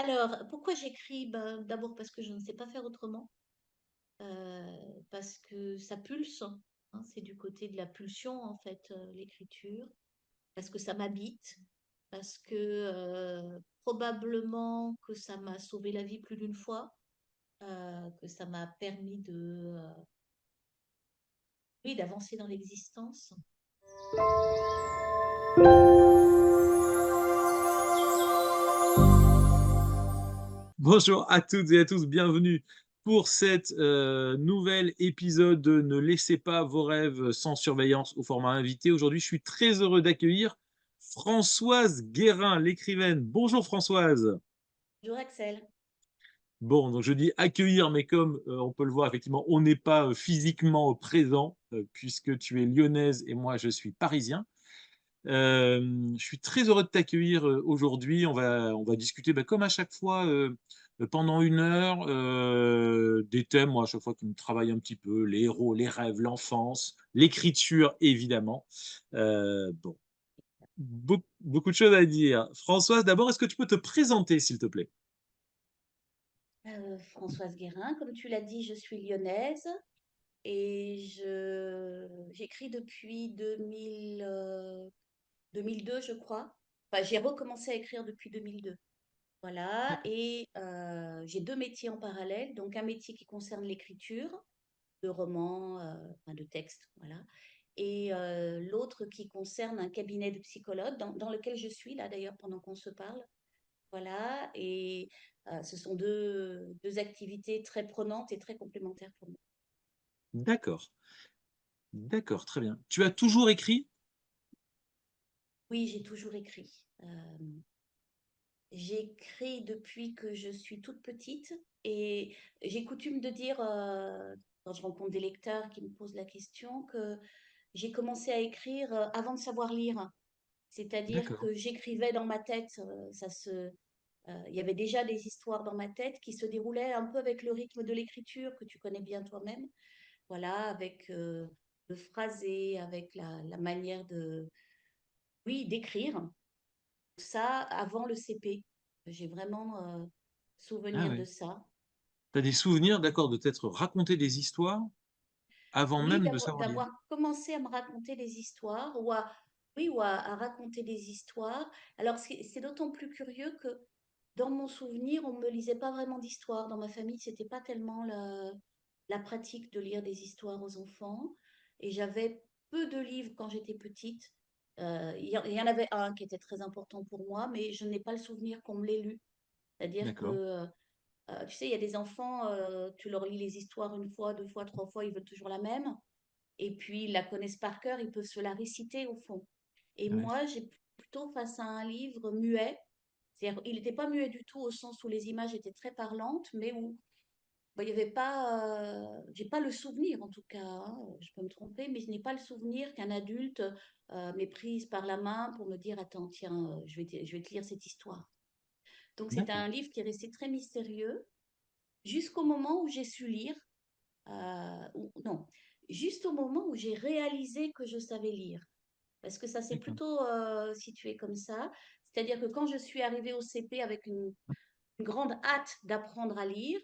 Alors, pourquoi j'écris? Ben, d'abord parce que je ne sais pas faire autrement, parce que ça pulse, hein, c'est du côté de la pulsion en fait, l'écriture, parce que ça m'habite, parce que probablement que ça m'a sauvé la vie plus d'une fois, que ça m'a permis oui, d'avancer dans l'existence. Bonjour à toutes et à tous, bienvenue pour cet nouvel épisode de Ne laissez pas vos rêves sans surveillance au format invité. Aujourd'hui, je suis très heureux d'accueillir Françoise Guérin, l'écrivaine. Bonjour Françoise. Bonjour Axel. Bon, donc je dis accueillir, mais comme on peut le voir, effectivement, on n'est pas physiquement présent, puisque tu es lyonnaise et moi je suis parisien. Je suis très heureux de t'accueillir aujourd'hui. On va discuter, bah, comme à chaque fois, pendant une heure, des thèmes, moi, à chaque fois, qui me travaillent un petit peu, les héros, les rêves, l'enfance, l'écriture, évidemment. Bon, beaucoup de choses à dire. Françoise, d'abord, est-ce que tu peux te présenter, s'il te plaît? Françoise Guérin, comme tu l'as dit, je suis lyonnaise et j'écris depuis 2002, je crois. Enfin, j'ai recommencé à écrire depuis 2002. Voilà, D'accord. et j'ai deux métiers en parallèle. Donc, un métier qui concerne l'écriture de romans, enfin, de textes, voilà. Et l'autre qui concerne un cabinet de psychologue dans lequel je suis là d'ailleurs pendant qu'on se parle. Voilà, et ce sont deux activités très prenantes et très complémentaires pour moi. D'accord. D'accord, très bien. Tu as toujours écrit? Oui, j'ai toujours écrit. J'écris depuis que je suis toute petite et j'ai coutume de dire, quand je rencontre des lecteurs qui me posent la question, que j'ai commencé à écrire avant de savoir lire. C'est-à-dire D'accord. que j'écrivais dans ma tête, il y avait déjà des histoires dans ma tête qui se déroulaient un peu avec le rythme de l'écriture que tu connais bien toi-même. Voilà, avec le phrasé, avec la manière oui, d'écrire. Ça, avant le CP. J'ai vraiment Ah souvenir de ouais. ça. Tu as des souvenirs, d'accord, de t'être raconté des histoires avant Oui, même de savoir lire? d'avoir commencé à me raconter des histoires oui, à raconter des histoires. Alors, c'est d'autant plus curieux que dans mon souvenir, on ne me lisait pas vraiment d'histoires. Dans ma famille, c'était pas tellement la pratique de lire des histoires aux enfants. Et j'avais peu de livres quand j'étais petite. Il y en avait un qui était très important pour moi, mais je n'ai pas le souvenir qu'on me l'ait lu. C'est-à-dire que, D'accord. tu sais, il y a des enfants, tu leur lis les histoires une fois, deux fois, trois fois, ils veulent toujours la même. Et puis, ils la connaissent par cœur, ils peuvent se la réciter au fond. Et Ouais. moi, j'ai plutôt face à un livre muet. C'est-à-dire, il n'était pas muet du tout au sens où les images étaient très parlantes, mais où bah, il y avait pas, j'ai pas le souvenir en tout cas, hein, je peux me tromper, mais je n'ai pas le souvenir qu'un adulte m'ait prise par la main pour me dire, attends, tiens, je vais te lire cette histoire. Donc c'est D'accord. un livre qui est resté très mystérieux jusqu'au moment où j'ai su lire, non, juste au moment où j'ai réalisé que je savais lire. Parce que ça s'est D'accord. plutôt situé comme ça. C'est-à-dire que quand je suis arrivée au CP avec une grande hâte d'apprendre à lire,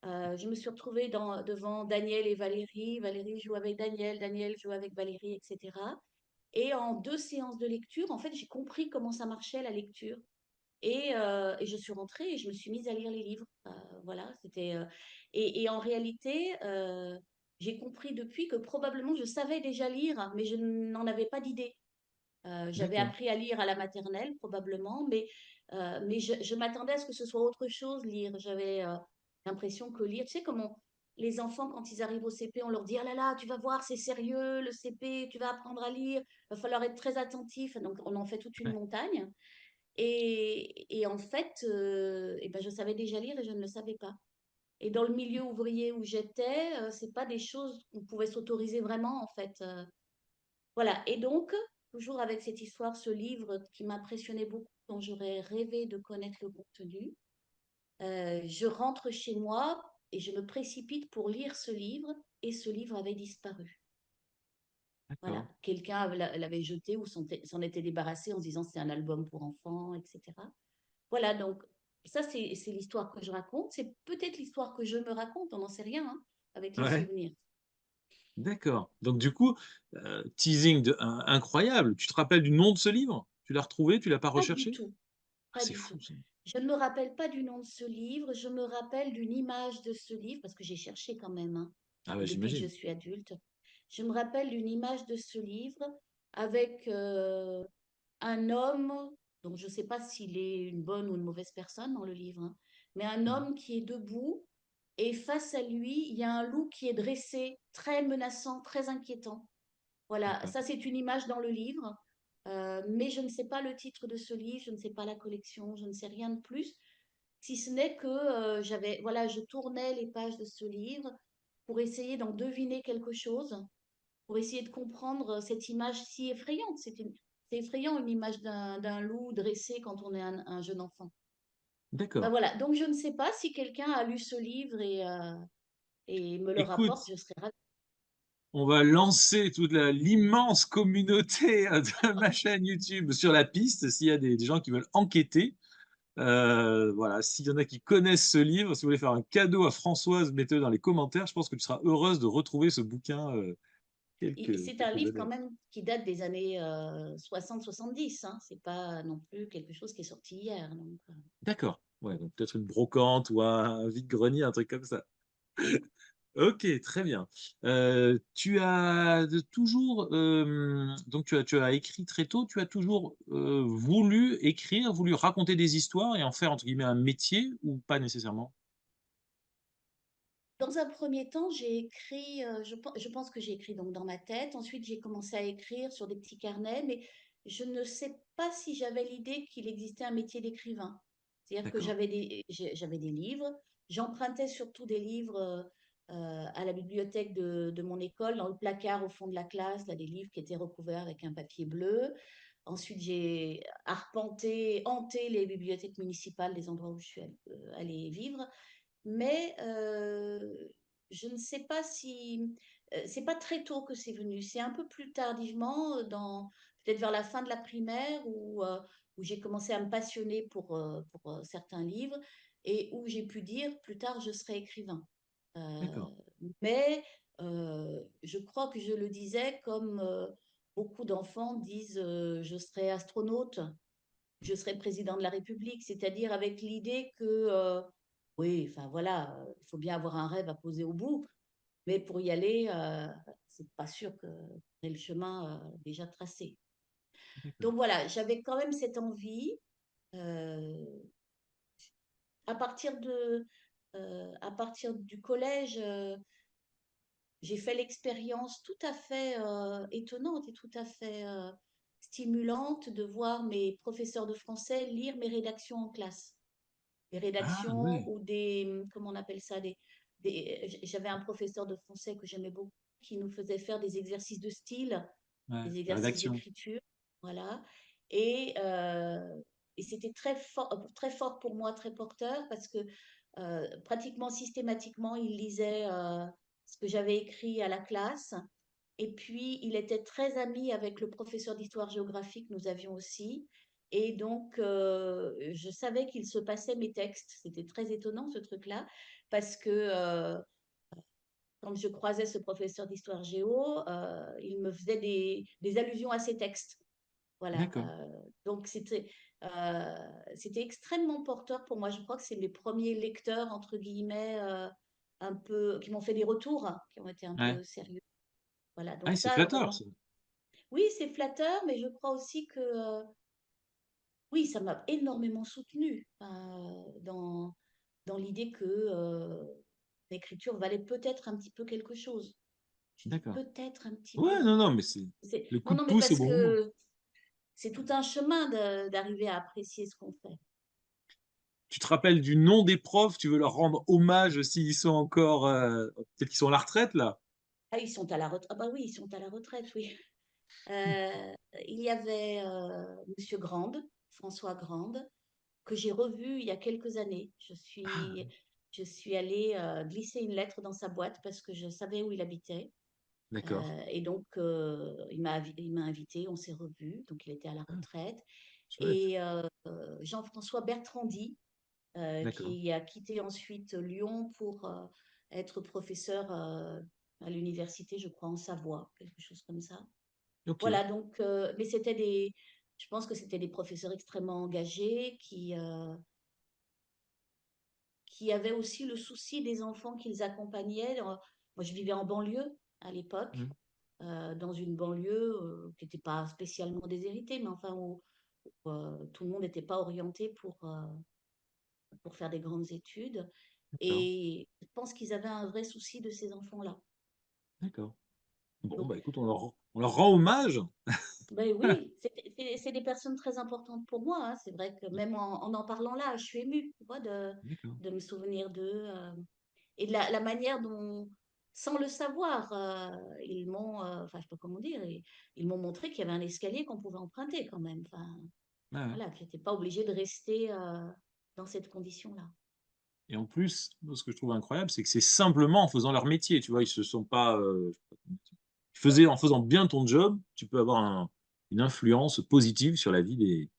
je me suis retrouvée devant Daniel et Valérie. Valérie joue avec Daniel, Daniel joue avec Valérie, etc. Et en deux séances de lecture, en fait, j'ai compris comment ça marchait la lecture. Et je suis rentrée et je me suis mise à lire les livres. Voilà, et en réalité, j'ai compris depuis que probablement je savais déjà lire, mais je n'en avais pas d'idée. J'avais D'accord. appris à lire à la maternelle, probablement, mais je m'attendais à ce que ce soit autre chose, lire. J'avais l'impression que lire, tu sais, les enfants, quand ils arrivent au CP, on leur dit, ah là là, tu vas voir, c'est sérieux, le CP, tu vas apprendre à lire, il va falloir être très attentif. Donc, on en fait toute une Ouais. montagne. Et en fait, eh ben, je savais déjà lire et je ne le savais pas. Et dans le milieu ouvrier où j'étais, c'est pas des choses qu'on pouvait s'autoriser vraiment, en fait. Voilà. Et donc, toujours avec cette histoire, ce livre qui m'impressionnait beaucoup, dont j'aurais rêvé de connaître le contenu, je rentre chez moi et je me précipite pour lire ce livre, et ce livre avait disparu. D'accord. Voilà, quelqu'un l'avait jeté ou s'en était débarrassé en se disant c'est un album pour enfants, etc. Voilà, donc Ça, c'est l'histoire que je raconte. C'est peut-être l'histoire que je me raconte, on n'en sait rien, hein, avec les Ouais, souvenirs. d'accord. Donc du coup, teasing incroyable. Tu te rappelles du nom de ce livre? Tu l'as retrouvé? Tu l'as pas Pas du recherché? tout, Ah, pas c'est du fou tout. ça. Je ne me rappelle pas du nom de ce livre, je me rappelle d'une image de ce livre, parce que j'ai cherché quand même, hein, Ah ouais, depuis que je j'imagine. suis adulte. Je me rappelle d'une image de ce livre avec un homme, donc je ne sais pas s'il est une bonne ou une mauvaise personne dans le livre, hein, mais un Mhm. homme qui est debout et face à lui, il y a un loup qui est dressé, très menaçant, très inquiétant. Voilà, D'accord. ça c'est une image dans le livre, mais je ne sais pas le titre de ce livre, je ne sais pas la collection, je ne sais rien de plus, si ce n'est que voilà, je tournais les pages de ce livre pour essayer d'en deviner quelque chose, pour essayer de comprendre cette image si effrayante. C'est effrayant une image d'un loup dressé quand on est un jeune enfant. Ben D'accord. voilà, donc je ne sais pas si quelqu'un a lu ce livre et me le rapporte, Écoute, je serais ravie. on va lancer toute l'immense communauté de ma chaîne YouTube sur la piste s'il y a des gens qui veulent enquêter. Voilà, s'il y en a qui connaissent ce livre, si vous voulez faire un cadeau à Françoise, mettez-le dans les commentaires. Je pense que tu seras heureuse de retrouver ce bouquin C'est un quelques livre quand années. même qui date des années 60-70, hein. C'est pas non plus quelque chose qui est sorti hier. Donc, D'accord. Ouais, donc peut-être une brocante ou un vide-grenier, un truc comme ça. Ok, très bien. Tu as toujours, donc tu as écrit très tôt, tu as toujours voulu écrire, voulu raconter des histoires et en faire entre guillemets un métier ou pas nécessairement? dans un premier temps, j'ai écrit, je pense que j'ai écrit donc dans ma tête. Ensuite, j'ai commencé à écrire sur des petits carnets, mais je ne sais pas si j'avais l'idée qu'il existait un métier d'écrivain. C'est-à-dire que D'accord, j'avais des livres, j'empruntais surtout des livres à la bibliothèque de mon école, dans le placard au fond de la classe, là, des livres qui étaient recouverts avec un papier bleu. Ensuite, j'ai arpenté, hanté les bibliothèques municipales des endroits où je suis allée vivre. Mais je ne sais pas si c'est pas très tôt que c'est venu, c'est un peu plus tardivement, peut-être vers la fin de la primaire où j'ai commencé à me passionner pour certains livres et où j'ai pu dire plus tard je serai écrivain. Euh, d'accord, mais je crois que je le disais comme beaucoup d'enfants disent je serai astronaute, je serai président de la République, c'est-à-dire avec l'idée que, oui, enfin voilà, il faut bien avoir un rêve à poser au bout, mais pour y aller, c'est pas sûr que c'est le chemin déjà tracé. d'accord. Donc voilà, j'avais quand même cette envie. euh, à partir du collège, j'ai fait l'expérience tout à fait étonnante et tout à fait stimulante de voir mes professeurs de français lire mes rédactions en classe. Des Ah rédactions ouais, ou comment on appelle ça, j'avais un professeur de français que j'aimais beaucoup qui nous faisait faire des exercices de style, ouais, des la exercices rédaction. d'écriture, voilà. Et, euh, et c'était très fort pour moi, très porteur, parce que pratiquement systématiquement, il lisait ce que j'avais écrit à la classe. Et puis, il était très ami avec le professeur d'histoire-géographie que nous avions aussi. Et donc, je savais qu'il se passait mes textes. C'était très étonnant, ce truc-là, parce que quand je croisais ce professeur d'histoire-géo, il me faisait des allusions à ses textes. Voilà. D'accord, Donc, c'était extrêmement porteur pour moi. Je crois que c'est mes premiers lecteurs, entre guillemets, un peu, qui m'ont fait des retours, hein, qui ont été un ouais. peu sérieux. Voilà. Ah, Donc, c'est ça, flatteur vraiment. ça. Oui, c'est flatteur, mais je crois aussi que oui, ça m'a énormément soutenue dans l'idée que l'écriture valait peut-être un petit peu quelque chose. Je dis D'accord. peut-être un petit Ouais, peu. non, non, mais c'est le coup Non, de non, mais pouce au parce bon moment. que c'est tout un chemin d'arriver à apprécier ce qu'on fait. Tu te rappelles du nom des profs, tu veux leur rendre hommage s'ils sont encore, peut-être qu'ils sont à la retraite là? Ah, ils sont à la retraite. Ah bah oui, ils sont à la retraite, oui. Euh, il y avait Monsieur Grande, François Grande, que j'ai revu il y a quelques années. Ah, Je suis allée glisser une lettre dans sa boîte parce que je savais où il habitait. d'accord. Et donc, il m'a invité, on s'est revus. Donc, il était à la Ah, retraite. chouette. Et Jean-François Bertrandi, D'accord. qui a quitté ensuite Lyon pour être professeur à l'université, je crois, en Savoie, quelque chose comme ça. Ok. Voilà, donc, mais je pense que c'était des professeurs extrêmement engagés qui avaient aussi le souci des enfants qu'ils accompagnaient. Moi, je vivais en banlieue à l'époque, Mm. dans une banlieue qui n'était pas spécialement déshéritée, mais enfin où, tout le monde n'était pas orienté pour faire des grandes études. D'accord. Et je pense qu'ils avaient un vrai souci de ces enfants-là. D'accord. Bon, Donc, bah écoute, on leur rend hommage. ben oui, c'est des personnes très importantes pour moi, hein. C'est vrai que même en parlant là, je suis émue, tu vois, D'accord. de me souvenir d'eux et de la manière dont, sans le savoir, ils m'ont, enfin, je sais pas comment dire, ils m'ont montré qu'il y avait un escalier qu'on pouvait emprunter quand même. Enfin, Ouais, ouais. voilà, que j'étais pas obligée de rester dans cette condition-là. Et en plus, moi, ce que je trouve incroyable, c'est que c'est simplement en faisant leur métier, tu vois, ils se sont pas, en faisant bien ton job, tu peux avoir une influence positive sur la vie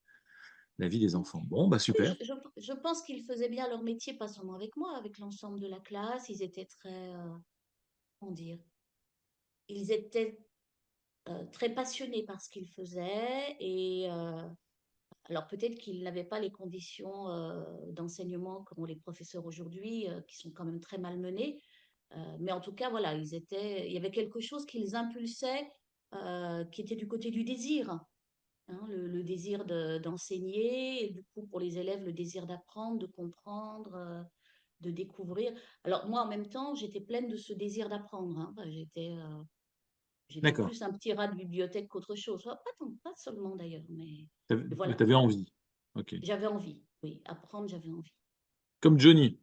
des enfants. Bon, bah Oui, super. je pense qu'ils faisaient bien leur métier, pas seulement avec moi, avec l'ensemble de la classe. Ils étaient très, comment dire, ils étaient très passionnés par ce qu'ils faisaient et alors peut-être qu'ils n'avaient pas les conditions d'enseignement qu'ont les professeurs aujourd'hui, qui sont quand même très malmenés. Mais en tout cas, voilà, il y avait quelque chose qu'ils impulsaient, qui était du côté du désir, hein, le désir d'enseigner, et du coup pour les élèves, le désir d'apprendre, de comprendre, de découvrir. Alors moi, en même temps, j'étais pleine de ce désir d'apprendre, hein. Enfin, j'étais D'accord. plus un petit rat de bibliothèque qu'autre chose. Enfin, pas seulement d'ailleurs, mais Mais voilà, t'avais envie. Ok. j'avais envie, oui, apprendre, j'avais envie. Comme Johnny.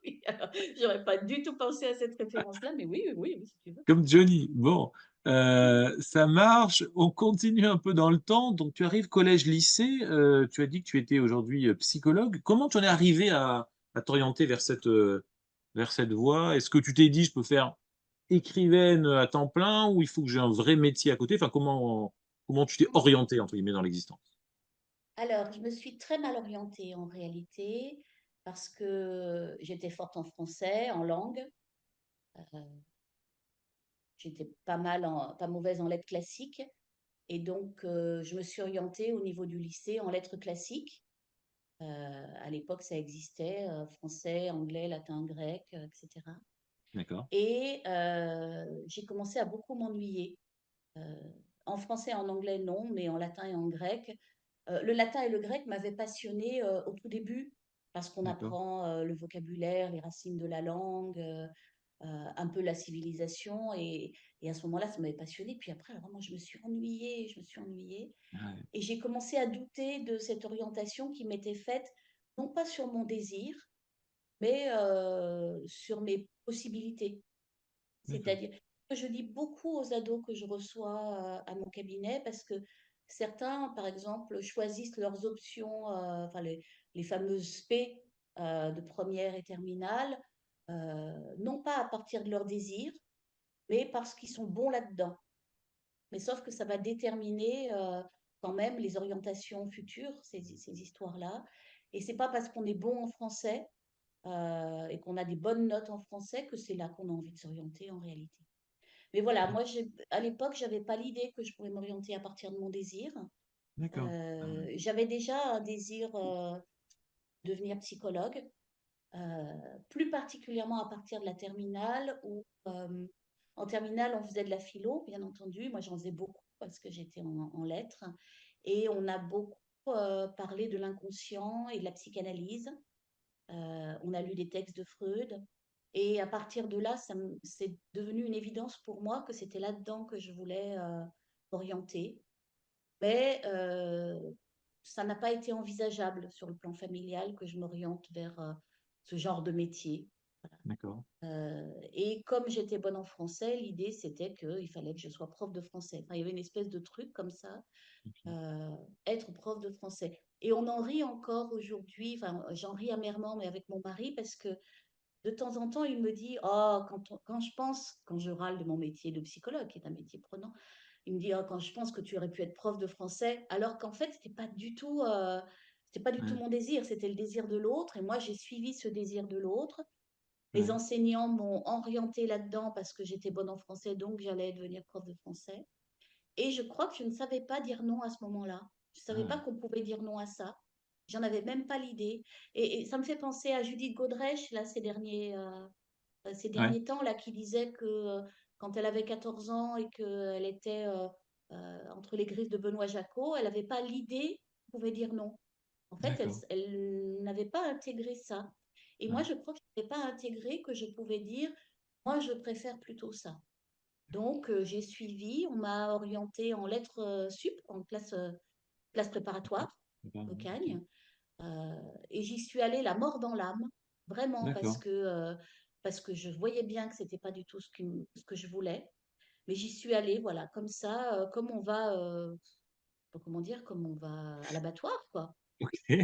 Oui, alors, j'aurais pas du tout pensé à cette référence-là, mais oui, oui, oui, si tu veux. Comme Johnny. Bon, ça marche. On continue un peu dans le temps. Donc, tu arrives collège-lycée. Tu as dit que tu étais aujourd'hui psychologue. Comment tu en es arrivé à t'orienter vers cette voie? Est-ce que tu t'es dit, je peux faire écrivaine à temps plein ou il faut que j'ai un vrai métier à côté? Enfin, comment tu t'es orienté, entre guillemets, dans l'existence? Alors, je me suis très mal orientée en réalité, parce que j'étais forte en français, en langue. J'étais pas mauvaise en lettres classiques. Et donc, je me suis orientée au niveau du lycée en lettres classiques. À l'époque, ça existait, français, anglais, latin, grec, etc. D'accord, Et j'ai commencé à beaucoup m'ennuyer. Euh, En français, en anglais, non, mais en latin et en grec. Le latin et le grec m'avaient passionnée au tout début, parce qu'on d'accord. apprend le vocabulaire, les racines de la langue, un peu la civilisation. Et à ce moment-là, ça m'avait passionnée. Puis après, vraiment, je me suis ennuyée, je me suis ennuyée. Ouais, Et j'ai commencé à douter de cette orientation qui m'était faite, non pas sur mon désir, mais sur mes possibilités. d'accord, C'est-à-dire que je dis beaucoup aux ados que je reçois à mon cabinet, parce que certains, par exemple, choisissent leurs options, enfin les fameuses P de première et terminale, non pas à partir de leur désir, mais parce qu'ils sont bons là-dedans. Mais sauf que ça va déterminer quand même les orientations futures, ces histoires-là. Et c'est pas parce qu'on est bon en français et qu'on a des bonnes notes en français que c'est là qu'on a envie de s'orienter en réalité. Mais voilà, moi, à l'époque, j'avais pas l'idée que je pourrais m'orienter à partir de mon désir. d'accord. Ah ouais, J'avais déjà un désir de devenir psychologue, plus particulièrement à partir de la terminale, où en terminale, on faisait de la philo, bien entendu. Moi, j'en faisais beaucoup parce que j'étais en lettres. Et on a beaucoup parlé de l'inconscient et de la psychanalyse. On a lu des textes de Freud. Et à partir de là, c'est devenu une évidence pour moi que c'était là-dedans que je voulais orienter. Mais ça n'a pas été envisageable sur le plan familial que je m'oriente vers ce genre de métier. d'accord. Et comme j'étais bonne en français, l'idée c'était qu'il fallait que je sois prof de français. Enfin, il y avait une espèce de truc comme ça, Ok. euh, être prof de français. Et on en rit encore aujourd'hui, enfin j'en ris amèrement, mais avec mon mari, parce que de temps en temps, il me dit, oh, quand je râle de mon métier de psychologue, qui est un métier prenant, il me dit, oh, quand je pense que tu aurais pu être prof de français, alors qu'en fait, c'était pas du tout C'était pas du tout ouais, mon désir, c'était le désir de l'autre. Et moi, j'ai suivi ce désir de l'autre. Les ouais, enseignants m'ont orientée là-dedans parce que j'étais bonne en français, donc j'allais devenir prof de français. Et je crois que je ne savais pas dire non à ce moment-là. Je ne savais pas ah, qu'on pouvait dire non à ça. J'en avais même pas l'idée. Et ça me fait penser à Judith Godrèche, là, ces ouais, derniers temps, là, qui disait que quand elle avait 14 ans et qu'elle était entre les griffes de Benoît Jacot, elle n'avait pas l'idée qu'on pouvait dire non. En fait, d'accord, elle n'avait pas intégré ça. Et moi, ouais, je crois que je n'avais pas intégré que je pouvais dire, moi, je préfère plutôt ça. Donc, j'ai suivi, on m'a orientée en lettres sup, en classe préparatoire, au ok, Cagne. Et j'y suis allée la mort dans l'âme, vraiment, d'accord, parce que je voyais bien que c'était pas du tout ce que je voulais. Mais j'y suis allée, voilà, comme ça, comme on va, comment dire, comme on va à l'abattoir, quoi. ok,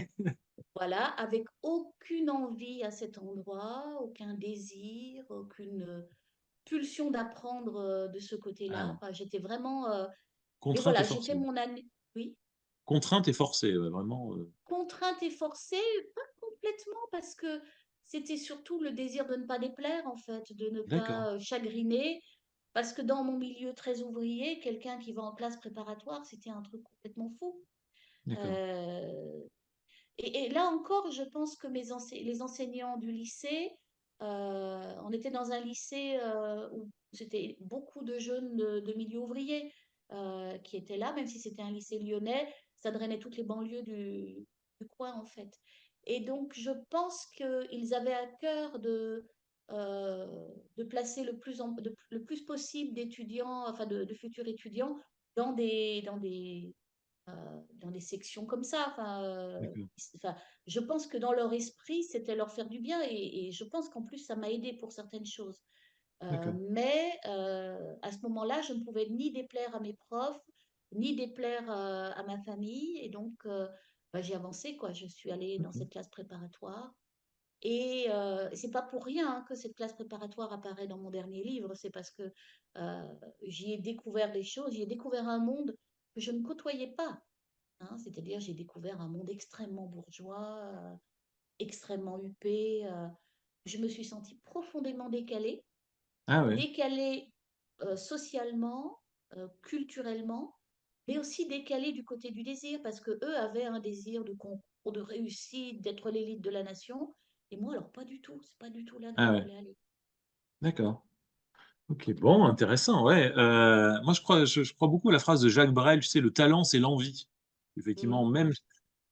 Voilà, avec aucune envie à cet endroit, aucun désir, aucune pulsion d'apprendre de ce ah, côté-là. ouais. Enfin, j'étais vraiment. Mais Contrainte et voilà, j'ai fait forcée, mon année. Oui. contrainte et forcée, ouais, vraiment, Contrainte et forcée, pas complètement, parce que c'était surtout le désir de ne pas déplaire, en fait, de ne d'accord, pas chagriner. Parce que dans mon milieu très ouvrier, quelqu'un qui va en classe préparatoire, c'était un truc complètement fou. d'accord, Euh, et là encore, je pense que les enseignants du lycée, on était dans un lycée où c'était beaucoup de jeunes de milieu ouvrier qui étaient là, même si c'était un lycée lyonnais, ça drainait toutes les banlieues du coin en fait. Et donc, je pense qu'ils avaient à cœur euh, de placer le plus possible d'étudiants, enfin de futurs étudiants, dans des sections comme ça. d'accord, Enfin, je pense que dans leur esprit, c'était leur faire du bien et je pense qu'en plus, ça m'a aidé pour certaines choses. d'accord, Mais à ce moment-là, je ne pouvais ni déplaire à mes profs, ni déplaire à ma famille. Et donc, bah, j'ai avancé, quoi. Je suis allée dans ok, cette classe préparatoire. Et c'est pas pour rien hein, que cette classe préparatoire apparaît dans mon dernier livre. C'est parce que j'y ai découvert des choses, j'y ai découvert un monde que je ne côtoyais pas. Hein, c'est-à-dire, j'ai découvert un monde extrêmement bourgeois, extrêmement huppé. Je me suis sentie profondément décalée, ah ouais, décalée socialement, culturellement, mais aussi décalée du côté du désir, parce que eux avaient un désir de concours, de réussite, d'être l'élite de la nation. Et moi, alors, pas du tout. C'est pas du tout là que je ah ouais, voulais aller. d'accord. Ok, bon, intéressant, ouais. Moi, je crois beaucoup à la phrase de Jacques Brel, tu sais, le talent, c'est l'envie. Effectivement, Mm. même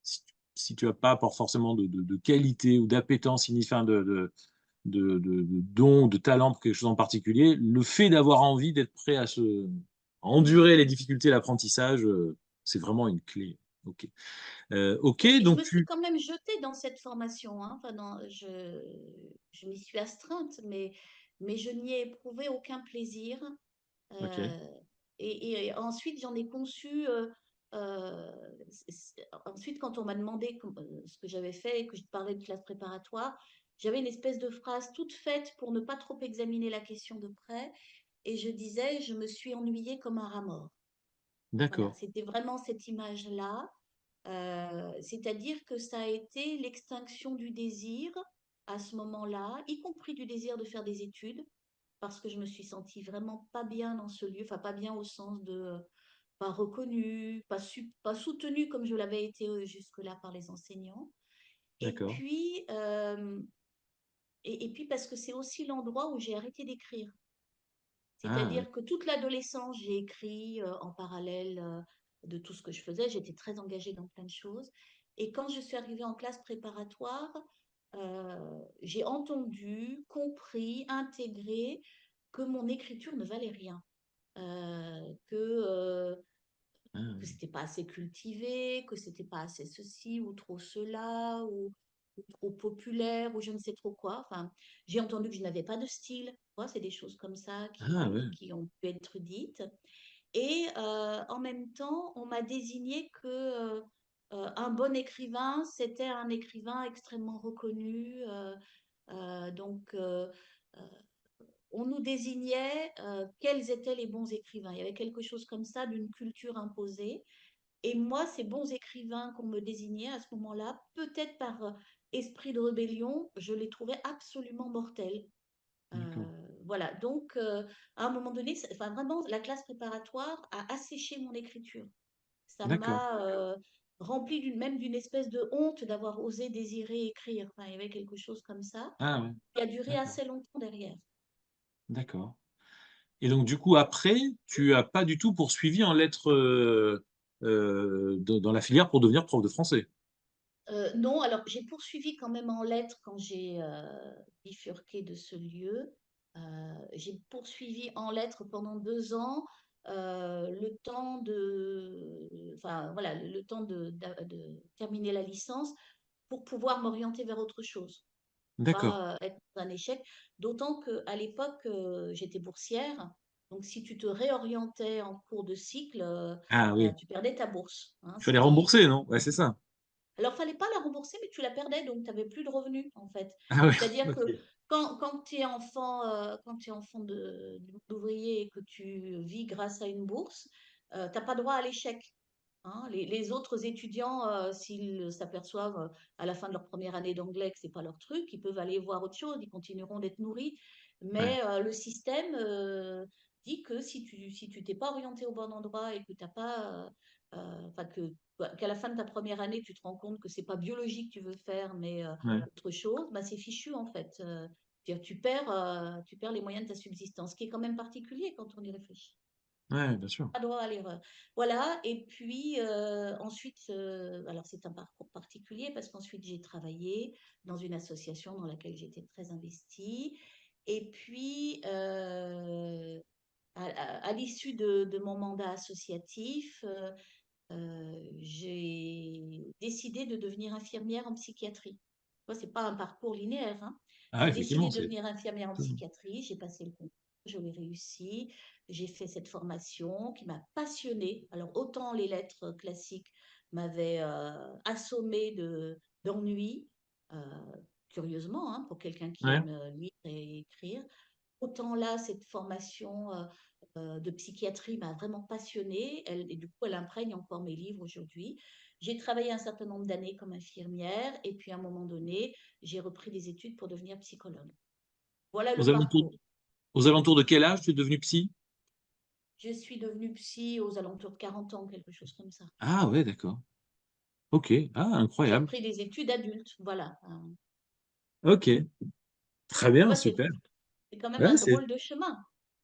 si, si tu n'as pas forcément de qualité ou d'appétence, enfin de don, de talent pour quelque chose en particulier, le fait d'avoir envie, d'être prêt à endurer les difficultés de l'apprentissage, c'est vraiment une clé. Ok. Ok, Et je donc me suis quand même jetée dans cette formation. Hein. Enfin, je m'y suis astreinte, mais je n'y ai éprouvé aucun plaisir. ok, Euh, et ensuite, j'en ai conçu. Euh, ensuite, quand on m'a demandé ce que j'avais fait et que je parlais de classe préparatoire, j'avais une espèce de phrase toute faite pour ne pas trop examiner la question de près. Et je disais, je me suis ennuyée comme un rat mort. Voilà, d'accord. c'était vraiment cette image-là. C'est-à-dire que ça a été l'extinction du désir à ce moment-là, y compris du désir de faire des études, parce que je me suis sentie vraiment pas bien dans ce lieu, enfin pas bien au sens de pas reconnue, pas soutenue comme je l'avais été jusque-là par les enseignants. Et D'accord. puis, et puis parce que c'est aussi l'endroit où j'ai arrêté d'écrire. Ah ouais, C'est-à-dire que toute l'adolescence, j'ai écrit en parallèle de tout ce que je faisais. J'étais très engagée dans plein de choses. Et quand je suis arrivée en classe préparatoire, j'ai entendu, compris, intégré que mon écriture ne valait rien, ah que ouais. c'était pas assez cultivé, que c'était pas assez ceci ou trop cela ou trop populaire ou je ne sais trop quoi. Enfin, j'ai entendu que je n'avais pas de style. Tu vois, c'est des choses comme ça Ah ouais. qui ont pu être dites. Et en même temps, on m'a désigné que un bon écrivain, c'était un écrivain extrêmement reconnu. Donc, euh, on nous désignait quels étaient les bons écrivains. Il y avait quelque chose comme ça d'une culture imposée. Et moi, ces bons écrivains qu'on me désignait à ce moment-là, peut-être par esprit de rébellion, je les trouvais absolument mortels. D'accord. Voilà, donc à un moment donné, enfin, vraiment, la classe préparatoire a asséché mon écriture. Ça D'accord. m'a rempli même d'une espèce de honte d'avoir osé désirer écrire. Enfin, il y avait quelque chose comme ça Ah ouais. qui a duré D'accord. assez longtemps derrière. D'accord. Et donc, du coup, après, tu as pas du tout poursuivi en lettres dans la filière pour devenir prof de français. Non, alors j'ai poursuivi quand même en lettres quand j'ai bifurqué de ce lieu. J'ai poursuivi en lettres pendant 2 ans, le temps enfin voilà, le temps de terminer la licence pour pouvoir m'orienter vers autre chose, D'accord. pas être dans un échec. D'autant qu'à l'époque, j'étais boursière. Donc, si tu te réorientais en cours de cycle, Ah oui. tu perdais ta bourse, hein, Il ce fallait qui rembourser, non? Ouais, c'est ça. alors, fallait pas la rembourser, mais tu la perdais, donc tu avais plus de revenus, en fait. Ah oui. C'est-à-dire que Ok. quand tu es enfant, d'ouvrier et que tu vis grâce à une bourse, tu pas droit à l'échec. Hein. Les autres étudiants, s'ils s'aperçoivent à la fin de leur première année d'anglais que c'est pas leur truc, ils peuvent aller voir autre chose, ils continueront d'être nourris. Ouais. Mais le système dit que si tu t'es pas orienté au bon endroit et que t'as pas, enfin qu'à la fin de ta première année, tu te rends compte que c'est pas biologie que tu veux faire, mais Ouais. autre chose, bah, c'est fichu en fait. C'est-à-dire, tu perds les moyens de ta subsistance, ce qui est quand même particulier quand on y réfléchit. Ouais, bien sûr. Pas droit à l'erreur. Voilà, et puis ensuite, alors c'est un parcours particulier parce qu'ensuite j'ai travaillé dans une association dans laquelle j'étais très investie. Et puis, à l'issue de mon mandat associatif, j'ai décidé de devenir infirmière en psychiatrie. Ce n'est pas un parcours linéaire, hein. Ah, J'ai décidé effectivement, de c'est devenir infirmière en étonnant. psychiatrie, j'ai passé le concours, je l'ai réussi, j'ai fait cette formation qui m'a passionnée. Alors, autant les lettres classiques m'avaient assommée d'ennui, euh, curieusement, hein, pour quelqu'un qui Ouais. aime lire et écrire. Autant là, cette formation de psychiatrie m'a vraiment passionnée et du coup, elle imprègne encore mes livres aujourd'hui. J'ai travaillé un certain nombre d'années comme infirmière et puis à un moment donné, j'ai repris des études pour devenir psychologue. Voilà Aux le alentours, parcours. aux alentours de quel âge tu es devenu psy? Je suis devenue psy aux alentours de 40 ans, quelque chose comme ça. Ah ouais, d'accord. Ok. Ah, J'ai incroyable. repris des études adultes, voilà. Ok. Très Tu bien, vois, super. c'est quand même Ouais, un drôle de chemin.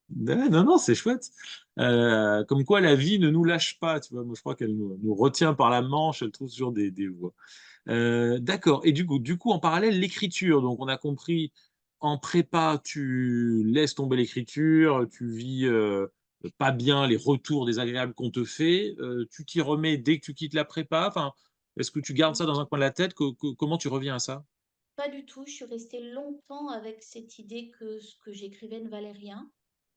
ouais, non, non, c'est chouette. Comme quoi la vie ne nous lâche pas, tu vois. Moi, je crois qu'elle nous retient par la manche, elle trouve toujours des voies. D'accord. Et du coup, en parallèle, l'écriture. Donc, on a compris, en prépa, tu laisses tomber l'écriture, tu vis pas bien les retours désagréables qu'on te fait. Tu t'y remets dès que tu quittes la prépa. Enfin, est-ce que tu gardes ça dans un coin de la tête? Comment tu reviens à ça? Pas du tout. Je suis restée longtemps avec cette idée que ce que j'écrivais ne valait rien.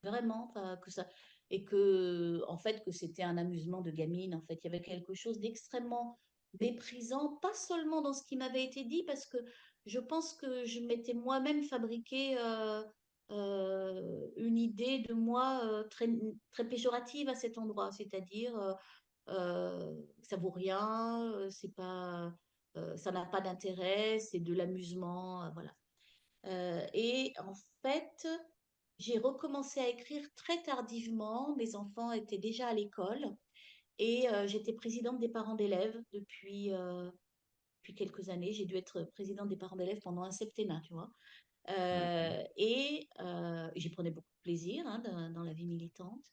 Vraiment, pas que ça. Et que, en fait, que c'était un amusement de gamine. En fait, il y avait quelque chose d'extrêmement méprisant, pas seulement dans ce qui m'avait été dit, parce que je pense que je m'étais moi-même fabriqué une idée de moi très, très péjorative à cet endroit. C'est-à-dire, ça vaut rien, c'est pas, ça n'a pas d'intérêt, c'est de l'amusement, voilà. Et en fait, j'ai recommencé à écrire très tardivement. Mes enfants étaient déjà à l'école et j'étais présidente des parents d'élèves depuis quelques années. J'ai dû être présidente des parents d'élèves pendant un septennat, tu vois. Et j'y prenais beaucoup de plaisir hein, dans la vie militante.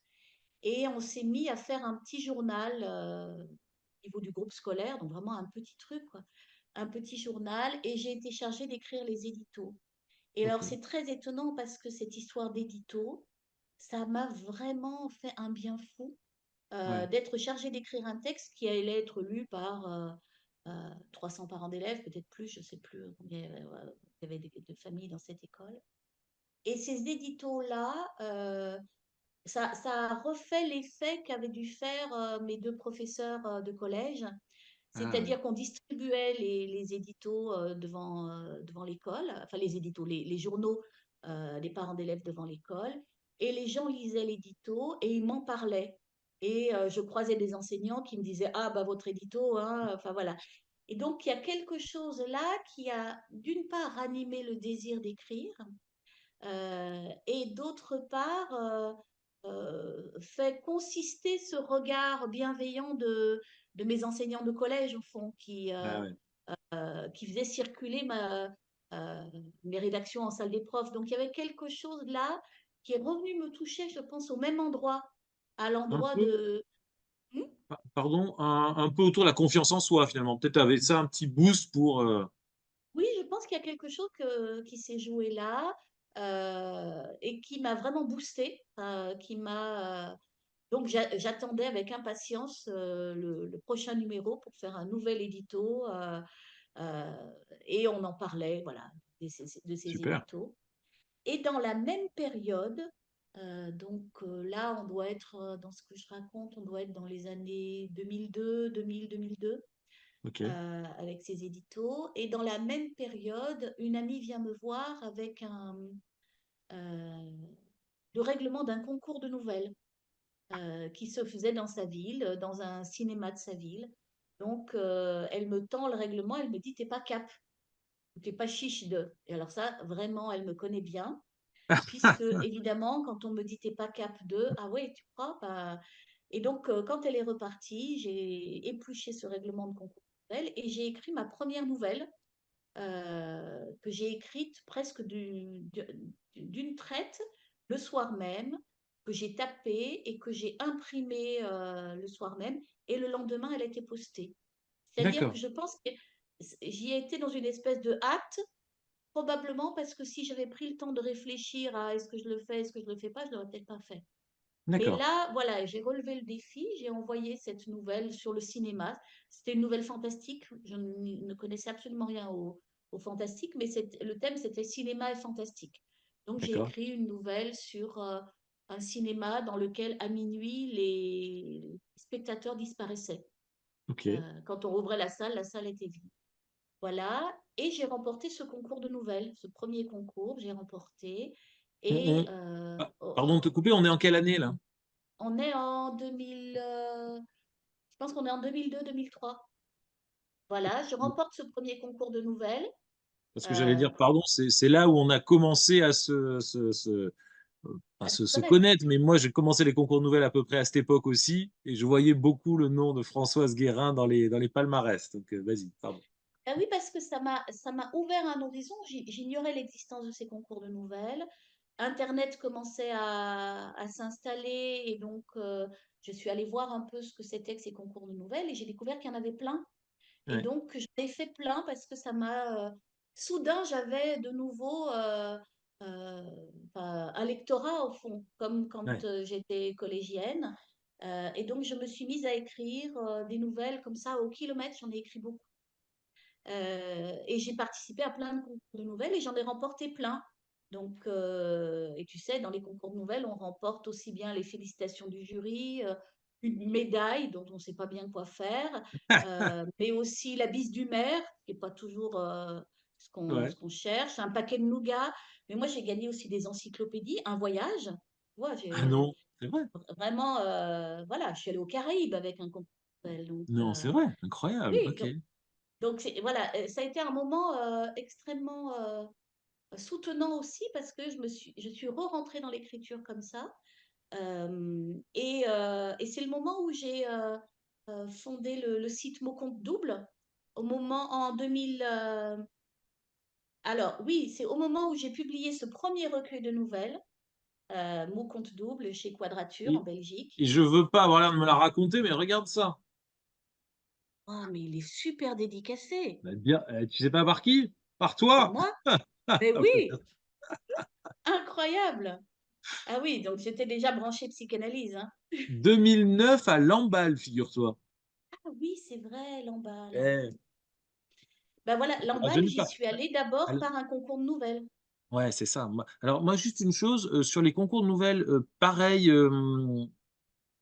Et on s'est mis à faire un petit journal au niveau du groupe scolaire, donc vraiment un petit truc, quoi. Un petit journal. Et j'ai été chargée d'écrire les éditos. Et Ok. alors, c'est très étonnant parce que cette histoire d'édito, ça m'a vraiment fait un bien fou Ouais. d'être chargée d'écrire un texte qui allait être lu par 300 parents d'élèves, peut-être plus, je ne sais plus combien il y avait de familles dans cette école. Et ces éditos-là, ça a refait l'effet qu'avaient dû faire mes deux professeurs de collège, Ah ouais. c'est-à-dire qu'on distribuait les éditos devant l'école, enfin les éditos, les journaux des parents d'élèves devant l'école, et les gens lisaient l'édito et ils m'en parlaient. Et je croisais des enseignants qui me disaient, ah, bah, votre édito, hein, enfin voilà. Et donc, il y a quelque chose là qui a, d'une part, animé le désir d'écrire, et d'autre part, fait consister ce regard bienveillant de mes enseignants de collège, au fond, Ah ouais. qui faisaient circuler euh, mes rédactions en salle des profs. Donc, il y avait quelque chose là qui est revenu me toucher, je pense, au même endroit, à Un l'endroit peu, de... Hmm. pardon, un peu autour de la confiance en soi, finalement. Peut-être avec ça un petit boost pour. Oui, je pense qu'il y a quelque chose qui s'est joué là, et qui m'a vraiment boostée, qui m'a... donc j'attendais avec impatience le prochain numéro pour faire un nouvel édito, euh, et on en parlait, voilà, de ces Super. éditos. Et dans la même période, là, on doit être, dans ce que je raconte, on doit être dans les années 2002, 2000, 2002, Ok. avec ses éditos. Et dans la même période, une amie vient me voir avec euh, le règlement d'un concours de nouvelles qui se faisait dans sa ville, dans un cinéma de sa ville. Donc, elle me tend le règlement, elle me dit, t'es pas cap, t'es pas chiche de. Et alors ça, vraiment, elle me connaît bien, puisque évidemment, quand on me dit t'es pas cap de, ah ouais, tu crois, bah... Et donc, quand elle est repartie, j'ai épluché ce règlement de concours de nouvelles et j'ai écrit ma première nouvelle, que j'ai écrite presque d'une traite le soir même, que j'ai tapée et que j'ai imprimée le soir même, et le lendemain, elle a été postée. C'est-à-dire que D'accord. je pense que j'y ai été dans une espèce de hâte, probablement parce que si j'avais pris le temps de réfléchir à est-ce que je le fais, est-ce que je le fais pas, je l'aurais peut-être pas fait. Mais D'accord. là, voilà, j'ai relevé le défi, j'ai envoyé cette nouvelle sur le cinéma. C'était une nouvelle fantastique. Je ne connaissais absolument rien au fantastique, mais le thème, c'était cinéma et fantastique. Donc, j'ai D'accord. écrit une nouvelle sur un cinéma dans lequel, à minuit, les spectateurs disparaissaient. Ok. Quand on rouvrait la salle était vide. Voilà. Et j'ai remporté ce concours de nouvelles, ce premier concours, j'ai remporté. On- Et on- Pardon de te couper, on est en quelle année là? on est en 2000, je pense qu'on est en 2002-2003. Voilà, je remporte ce premier concours de nouvelles. Parce que j'allais Euh, dire, pardon, c'est là où on a commencé à pas à se se connaître. connaître, mais moi j'ai commencé les concours de nouvelles à peu près à cette époque aussi, et je voyais beaucoup le nom de Françoise Guérin dans les palmarès. Donc vas-y, pardon. Ah oui, parce que ça m'a ouvert un horizon. J'ignorais l'existence de ces concours de nouvelles. Internet commençait à s'installer, et donc je suis allée voir un peu ce que c'était que ces concours de nouvelles, et j'ai découvert qu'il y en avait plein. Et Ouais, donc, j'en ai fait plein parce que ça m'a... soudain, j'avais de nouveau euh, enfin, un lectorat, au fond, comme quand ouais. j'étais collégienne. Et donc, je me suis mise à écrire des nouvelles comme ça au kilomètre. J'en ai écrit beaucoup. Et j'ai participé à plein de concours de nouvelles et j'en ai remporté plein. Donc, et tu sais, dans les concours de nouvelles, on remporte aussi bien les félicitations du jury, une médaille dont on ne sait pas bien quoi faire, mais aussi la bise du maire, qui n'est pas toujours ce Ouais. qu'on cherche, un paquet de nougats. Mais moi, j'ai gagné aussi des encyclopédies, un voyage. Tu vois, Ah non, c'est vrai. vraiment, voilà, je suis allée aux Caraïbes avec un concours de nouvelles. Donc, Non, c'est vrai. Incroyable. oui, Ok. donc voilà, ça a été un moment extrêmement soutenant aussi parce que je suis re-rentrée dans l'écriture comme ça. Et c'est le moment où j'ai fondé le site Mot Compte Double. Au moment en 2000. Alors oui, c'est au moment où j'ai publié ce premier recueil de nouvelles, Mot Compte Double, chez Quadrature en Et, Belgique. et je veux pas avoir l'air de me la raconter, mais regarde ça. Oh, mais il est super dédicacé. Bah, bien, tu sais pas par qui? Par Par toi? moi? Mais oui, incroyable. Ah oui, donc j'étais déjà branchée psychanalyse, hein. 2009 à Lamballe, figure-toi. Ah oui, c'est vrai, Lamballe. Eh, Ben voilà, ça ne Lamballe, rajeunit j'y pas. suis allée d'abord par un concours de nouvelles. Ouais, c'est ça. Alors, moi, juste une chose, sur les concours de nouvelles, pareil,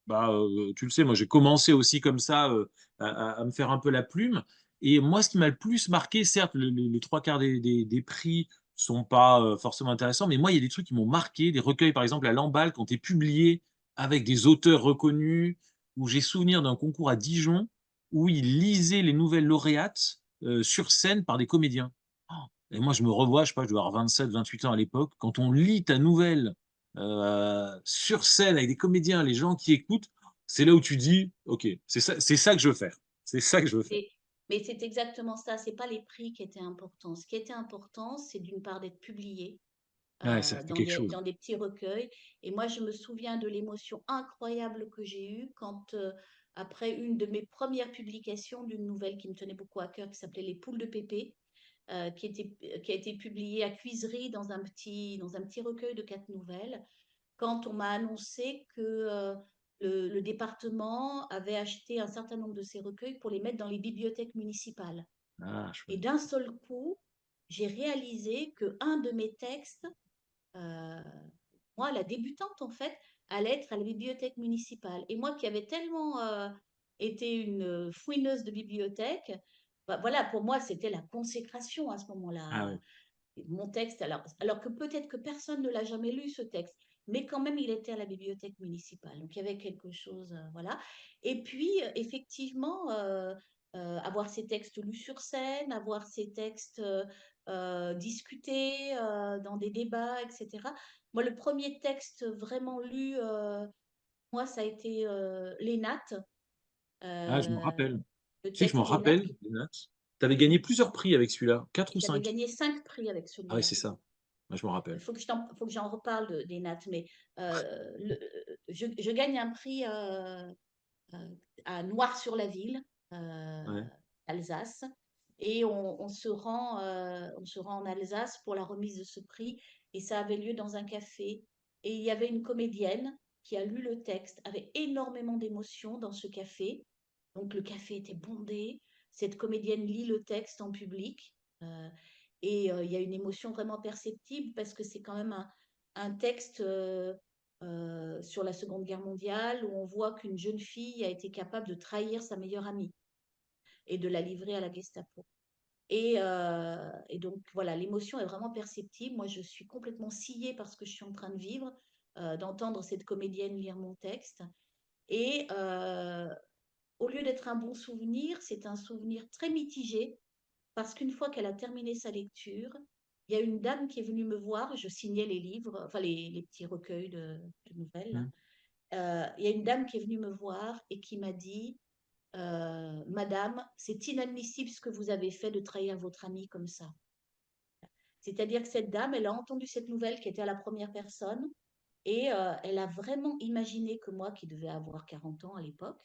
bah, tu le sais, moi, j'ai commencé aussi comme ça à me faire un peu la plume. Et moi, ce qui m'a le plus marqué, certes, les trois quarts des prix sont pas forcément intéressants, mais moi, il y a des trucs qui m'ont marqué, des recueils, par exemple, à Lamballe, qui ont été publiés avec des auteurs reconnus, où j'ai souvenir d'un concours à Dijon, où ils lisaient les nouvelles lauréates, sur scène par des comédiens. Oh, et moi je me revois, je sais pas, je dois avoir 27-28 ans à l'époque, quand on lit ta nouvelle, sur scène avec des comédiens, les gens qui écoutent, c'est là où tu dis: «OK, c'est ça que je veux faire. C'est ça que je veux faire». Et mais c'est exactement ça, c'est pas les prix qui étaient importants. Ce qui était important, c'est d'une part d'être publié, Ouais, ça fait dans quelque chose. des petits recueils. Et moi, je me souviens de l'émotion incroyable que j'ai eue quand, après une de mes premières publications d'une nouvelle qui me tenait beaucoup à cœur, qui s'appelait Les poules de Pépé, qui a été publiée à Cuisery dans un petit recueil de 4 nouvelles, quand on m'a annoncé que le département avait acheté un certain nombre de ces recueils pour les mettre dans les bibliothèques municipales. Ah Et chouette. d'un seul coup, j'ai réalisé que un de mes textes, euh, moi, la débutante en fait, allait être à la bibliothèque municipale. Et moi qui avais tellement été une fouineuse de bibliothèque, bah, voilà, pour moi, c'était la consécration à ce Ah moment-là. oui. Mon texte, alors que peut-être que personne ne l'a jamais lu, ce texte, mais quand même, il était à la bibliothèque municipale. Donc, il y avait quelque chose, voilà. Et puis, effectivement, avoir ces textes lus sur scène, avoir ces textes discutés dans des débats, etc. Moi, le premier texte vraiment lu, moi, ça a été Les Nattes, Ah, je me euh, rappelle. le Tu sais que je m'en texte des Nattes. rappelle, les notes. Tu avais gagné plusieurs prix avec celui-là, 4 ou J'avais 5. gagné 5 prix avec Ah oui, celui-là. c'est ça. Ouais, je me rappelle. Il faut que j'en reparle des nattes, mais je gagne un prix euh, à Noir-sur-la-Ville, Ouais. Alsace, et on se rend en Alsace pour la remise de ce prix, et ça avait lieu dans un café, et il y avait une comédienne qui a lu le texte, avait énormément d'émotion dans ce café, donc le café était bondé, cette comédienne lit le texte en public, euh, et il y a une émotion vraiment perceptible parce que c'est quand même un texte sur la Seconde Guerre mondiale où on voit qu'une jeune fille a été capable de trahir sa meilleure amie et de la livrer à la Gestapo. Et donc voilà, l'émotion est vraiment perceptible. Moi, je suis complètement sciée par ce que je suis en train de vivre, d'entendre cette comédienne lire mon texte. Et au lieu d'être un bon souvenir, c'est un souvenir très mitigé parce qu'une fois qu'elle a terminé sa lecture, il y a une dame qui est venue me voir, je signais les livres, enfin les petits recueils de nouvelles. Mmh. Il y a une dame qui est venue me voir et qui m'a dit, Madame, c'est inadmissible ce que vous avez fait de trahir votre amie comme ça. C'est-à-dire que cette dame, elle a entendu cette nouvelle qui était à la première personne et elle a vraiment imaginé que moi, qui devais avoir 40 ans à l'époque,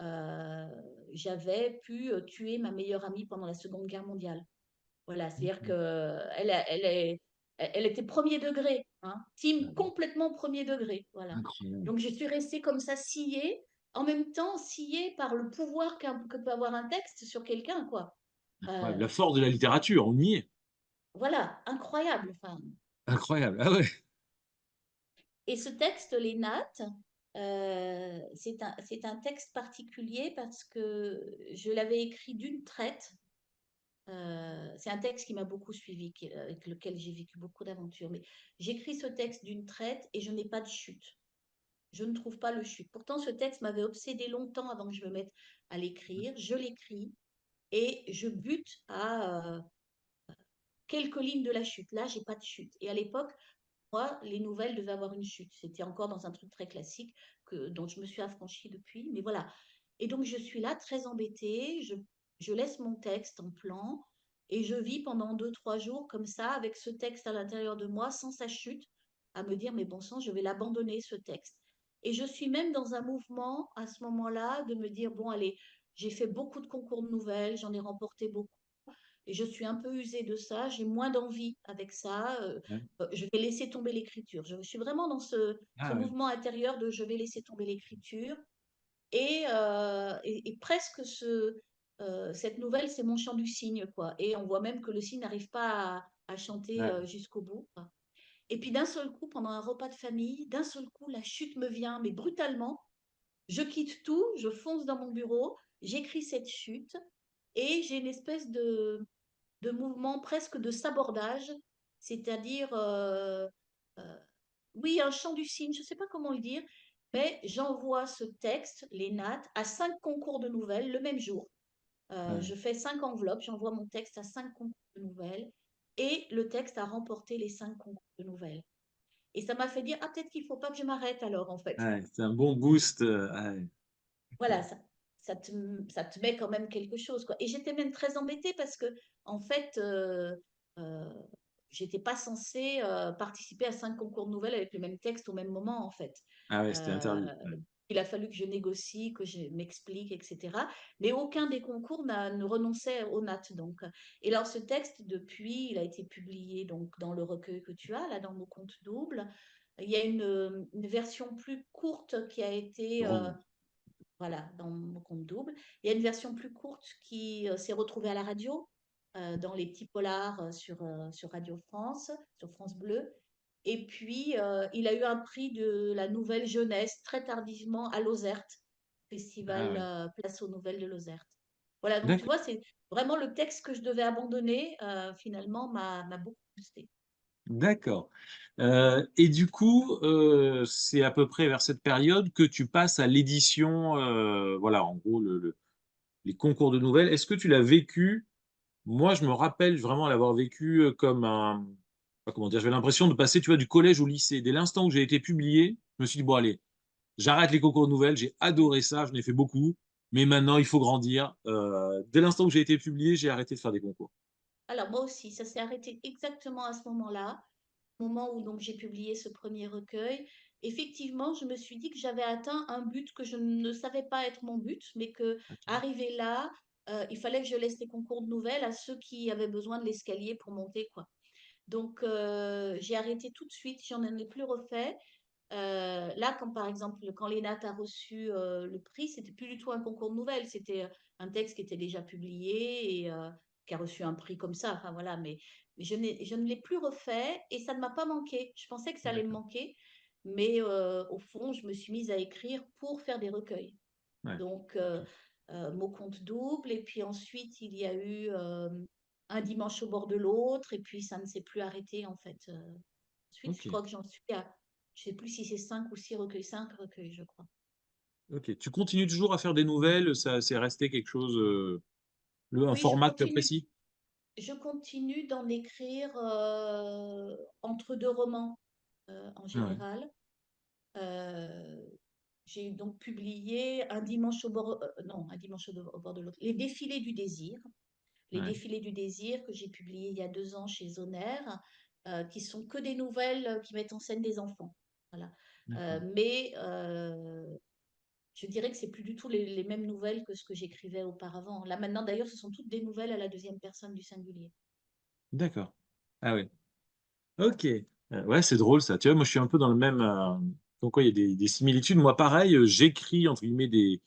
euh, j'avais pu tuer ma meilleure amie pendant la Seconde Guerre mondiale. Voilà, c'est-à-dire Mmh. elle était premier degré, hein, team D'accord. complètement premier degré, voilà. Incroyable. Donc je suis restée comme ça sciée, en même temps sciée par le pouvoir que peut avoir un texte sur quelqu'un, quoi. Incroyable. Euh, La force de la littérature, on y est. voilà, incroyable. Enfin. Incroyable. Ah ouais. Et ce texte, Les Nattes, c'est un texte particulier parce que je l'avais écrit d'une traite. C'est un texte qui m'a beaucoup suivi, avec lequel j'ai vécu beaucoup d'aventures. Mais j'écris ce texte d'une traite et je n'ai pas de chute. Je ne trouve pas le chute. Pourtant, ce texte m'avait obsédé longtemps avant que je me mette à l'écrire. Je l'écris et je bute à quelques lignes de la chute. Là, j'ai pas de chute. Et à l'époque, moi, les nouvelles devaient avoir une chute. C'était encore dans un truc très classique dont je me suis affranchie depuis. Mais voilà. Et donc, je suis là très embêtée. Je laisse mon texte en plan et je vis pendant 2, 3 jours comme ça, avec ce texte à l'intérieur de moi, sans sa chute, à me dire, mais bon sang, je vais l'abandonner, ce texte. Et je suis même dans un mouvement à ce moment-là de me dire, bon, allez, j'ai fait beaucoup de concours de nouvelles, j'en ai remporté beaucoup et je suis un peu usée de ça, j'ai moins d'envie avec ça, Ouais. je vais laisser tomber l'écriture. Je suis vraiment dans ce Ah ouais. mouvement intérieur de je vais laisser tomber l'écriture. Et presque cette nouvelle, c'est mon chant du cygne, quoi. Et on voit même que le cygne n'arrive pas à chanter Ouais. jusqu'au bout, quoi. Et puis d'un seul coup, pendant un repas de famille, d'un seul coup, la chute me vient, mais brutalement. Je quitte tout, je fonce dans mon bureau, j'écris cette chute, et j'ai une espèce de mouvement presque de sabordage, c'est-à-dire, oui, un chant du cygne, je ne sais pas comment le dire, mais j'envoie ce texte, les nattes, à 5 concours de nouvelles le même jour. Ouais. Je fais 5 enveloppes, j'envoie mon texte à 5 concours de nouvelles et le texte a remporté les 5 concours de nouvelles. Et ça m'a fait dire, ah, peut-être qu'il ne faut pas que je m'arrête alors, en fait. Ouais, c'est un bon boost. Ouais. Voilà, ça te met quand même quelque chose, quoi. Et j'étais même très embêtée parce que, en fait, euh, j'étais pas censée participer à 5 concours de nouvelles avec le même texte au même moment, en fait. Ah ouais, c'était Euh, interdit. Ouais. il a fallu que je négocie, que je m'explique, etc. Mais aucun des concours ne renonçait aux nattes, donc. Et alors, ce texte, depuis, il a été publié donc dans le recueil que tu as, là, dans Mon compte double. Il y a une version plus courte qui a été Grand. voilà, dans Mon compte double. Il y a une version plus courte qui s'est retrouvée à la radio, dans les petits polars sur Radio France, sur France Bleu. Et puis, il a eu un prix de la nouvelle jeunesse très tardivement à Lozerte, Ah festival ouais. Place aux Nouvelles de Lozerte. Voilà, donc tu D'accord. vois, c'est vraiment le texte que je devais abandonner, finalement, m'a beaucoup boosté. D'accord. Et du coup, c'est à peu près vers cette période que tu passes à l'édition, voilà, en gros, les concours de nouvelles. Est-ce que tu l'as vécu? Moi, je me rappelle vraiment l'avoir vécu, comme un, pas comment dire? J'avais l'impression de passer, tu vois, du collège au lycée. Dès l'instant où j'ai été publié, je me suis dit: «Bon allez, j'arrête les concours de nouvelles, j'ai adoré ça, j'en ai fait beaucoup, mais maintenant il faut grandir». Dès l'instant où j'ai été publié, j'ai arrêté de faire des concours. Alors, moi aussi, ça s'est arrêté exactement à ce moment-là. Moment où donc j'ai publié ce premier recueil, effectivement, je me suis dit que j'avais atteint un but que je ne savais pas être mon but, mais que OK. arrivé là, il fallait que je laisse les concours de nouvelles à ceux qui avaient besoin de l'escalier pour monter, quoi. Donc j'ai arrêté tout de suite, j'en ai plus refait. Là, comme par exemple, quand Lénat a reçu le prix, c'était plus du tout un concours de nouvelles, c'était un texte qui était déjà publié et qui a reçu un prix comme ça. Enfin voilà, mais je ne l'ai plus refait et ça ne m'a pas manqué. Je pensais que ça allait me D'accord. manquer, mais au fond, je me suis mise à écrire pour faire des recueils. Ouais. Donc, OK. Mon compte double, et puis ensuite, il y a eu Un dimanche au bord de l'autre, et puis ça ne s'est plus arrêté en fait. Ensuite, je OK. crois que j'en suis à, je sais plus si c'est 5 ou 6 recueils, 5 recueils, je crois. OK. Tu continues toujours à faire des nouvelles? Ça c'est resté quelque chose, un Oui, format que tu apprécies? je continue d'en écrire entre deux romans en Ouais. général. Euh, j'ai donc publié Un dimanche au bord, non, Un dimanche au bord de l'autre, Les défilés du désir. Les Ouais. défilés du désir que j'ai publié il y a 2 ans chez Zoner, qui sont que des nouvelles qui mettent en scène des enfants. Voilà. D'accord. Mais je dirais que c'est plus du tout les mêmes nouvelles que ce que j'écrivais auparavant. Là maintenant, d'ailleurs, ce sont toutes des nouvelles à la deuxième personne du singulier. D'accord. Ah ouais. OK. Ouais, c'est drôle ça. Tu vois, moi, je suis un peu dans le même, comme quoi il y a des similitudes. Moi, pareil, j'écris entre guillemets des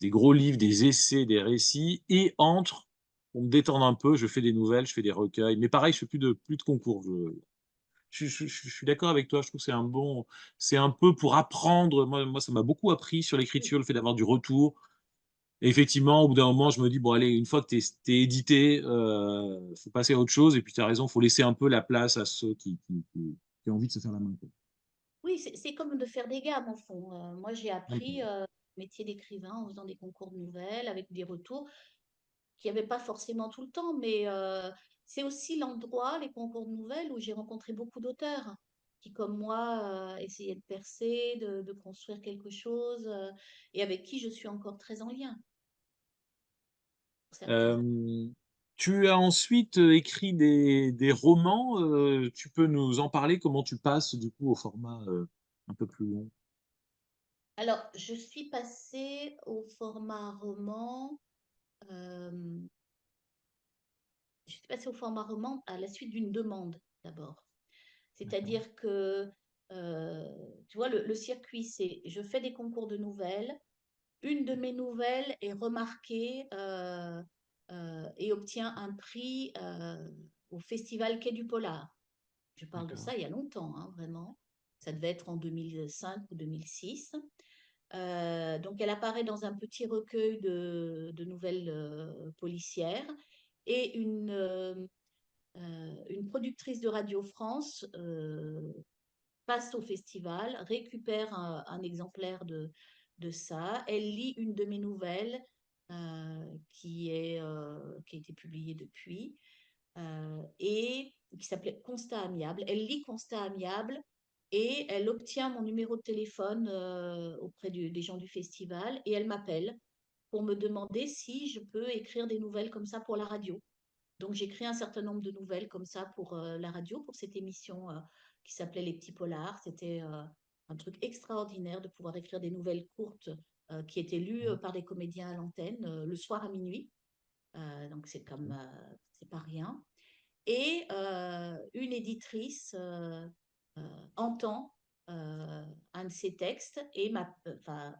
gros livres, des essais, des récits et entre, pour me détendre un peu, je fais des nouvelles, je fais des recueils. Mais pareil, je fais plus de concours. Je suis d'accord avec toi. Je trouve que c'est un peu pour apprendre. Moi, ça m'a beaucoup appris sur Oui, l'écriture, le fait d'avoir du retour. Et effectivement, au bout d'un moment, je me dis: «Bon allez, une fois que tu es édité, faut passer à autre chose» et puis tu as raison, faut laisser un peu la place à ceux qui ont envie de se faire la main, quoi. oui, c'est comme de faire des gammes, en fond. Moi, j'ai appris Complètement. le métier d'écrivain en faisant des concours de nouvelles avec des retours qu'il n'y avait pas forcément tout le temps, mais c'est aussi l'endroit, les concours de nouvelles, où j'ai rencontré beaucoup d'auteurs qui, comme moi, essayaient de percer, de construire quelque chose, et avec qui je suis encore très en lien, pour certains. Hem, Tu as ensuite, écrit des romans, tu peux nous en parler? Comment tu passes du coup au format, un peu plus long? Alors, je suis passée au format roman. euh, je suis passée au format roman à la suite d'une demande d'abord. D'accord, C'est-à-dire que, tu vois, le circuit, c'est je fais des concours de nouvelles. Une de mes nouvelles est remarquée et obtient un prix au Festival Quai du Polar. Je parle de d'accord, ça il y a longtemps, hein, vraiment. Ça devait être en 2005 ou 2006. Donc, elle apparaît dans un petit recueil de nouvelles policières. Et une productrice de Radio France passe au festival, récupère un exemplaire de ça. Elle lit une de mes nouvelles qui a été publiée depuis et qui s'appelait Constat amiable. Elle lit Constat amiable et elle obtient mon numéro de téléphone auprès des gens du festival et elle m'appelle pour me demander si je peux écrire des nouvelles comme ça pour la radio. Donc j'écris un certain nombre de nouvelles comme ça pour la radio, pour cette émission qui s'appelait Les Petits Polars. C'était un truc extraordinaire de pouvoir écrire des nouvelles courtes qui étaient lues par des comédiens à l'antenne le soir à minuit. Donc c'est pas rien. Et une éditrice entend un de ces textes et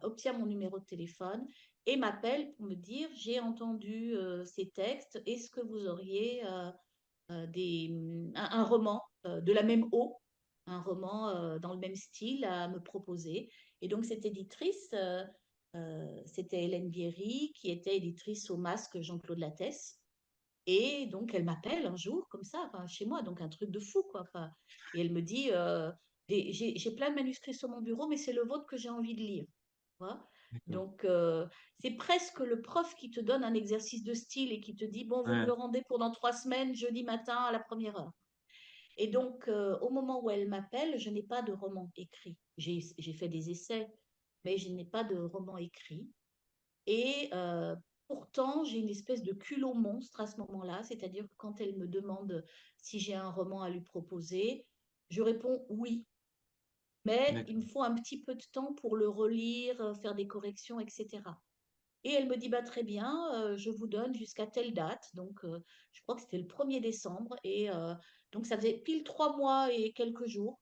obtient mon numéro de téléphone et m'appelle pour me dire j'ai entendu ces textes, est-ce que vous auriez un roman de la même eau, un roman dans le même style à me proposer. Et donc cette éditrice, c'était Hélène Bierry, qui était éditrice au Masque Jean-Claude Lattès. Et donc, elle m'appelle un jour, comme ça, enfin, chez moi, donc un truc de fou, quoi. Enfin, et elle me dit, j'ai plein de manuscrits sur mon bureau, mais c'est le vôtre que j'ai envie de lire. Tu vois. D'accord. Donc, c'est presque le prof qui te donne un exercice de style et qui te dit, bon, vous me Ouais, le rendez pour dans 3 semaines, jeudi matin à la première heure. Et donc, au moment où elle m'appelle, je n'ai pas de roman écrit. J'ai fait des essais, mais je n'ai pas de roman écrit. Et pourtant, j'ai une espèce de culot monstre à ce moment-là, c'est-à-dire que quand elle me demande si j'ai un roman à lui proposer, je réponds oui, mais il me d'accord. faut un petit peu de temps pour le relire, faire des corrections, etc. Et elle me dit, bah, très bien, je vous donne jusqu'à telle date. Donc, je crois que c'était le 1er décembre. Et donc, ça faisait pile 3 mois et quelques jours.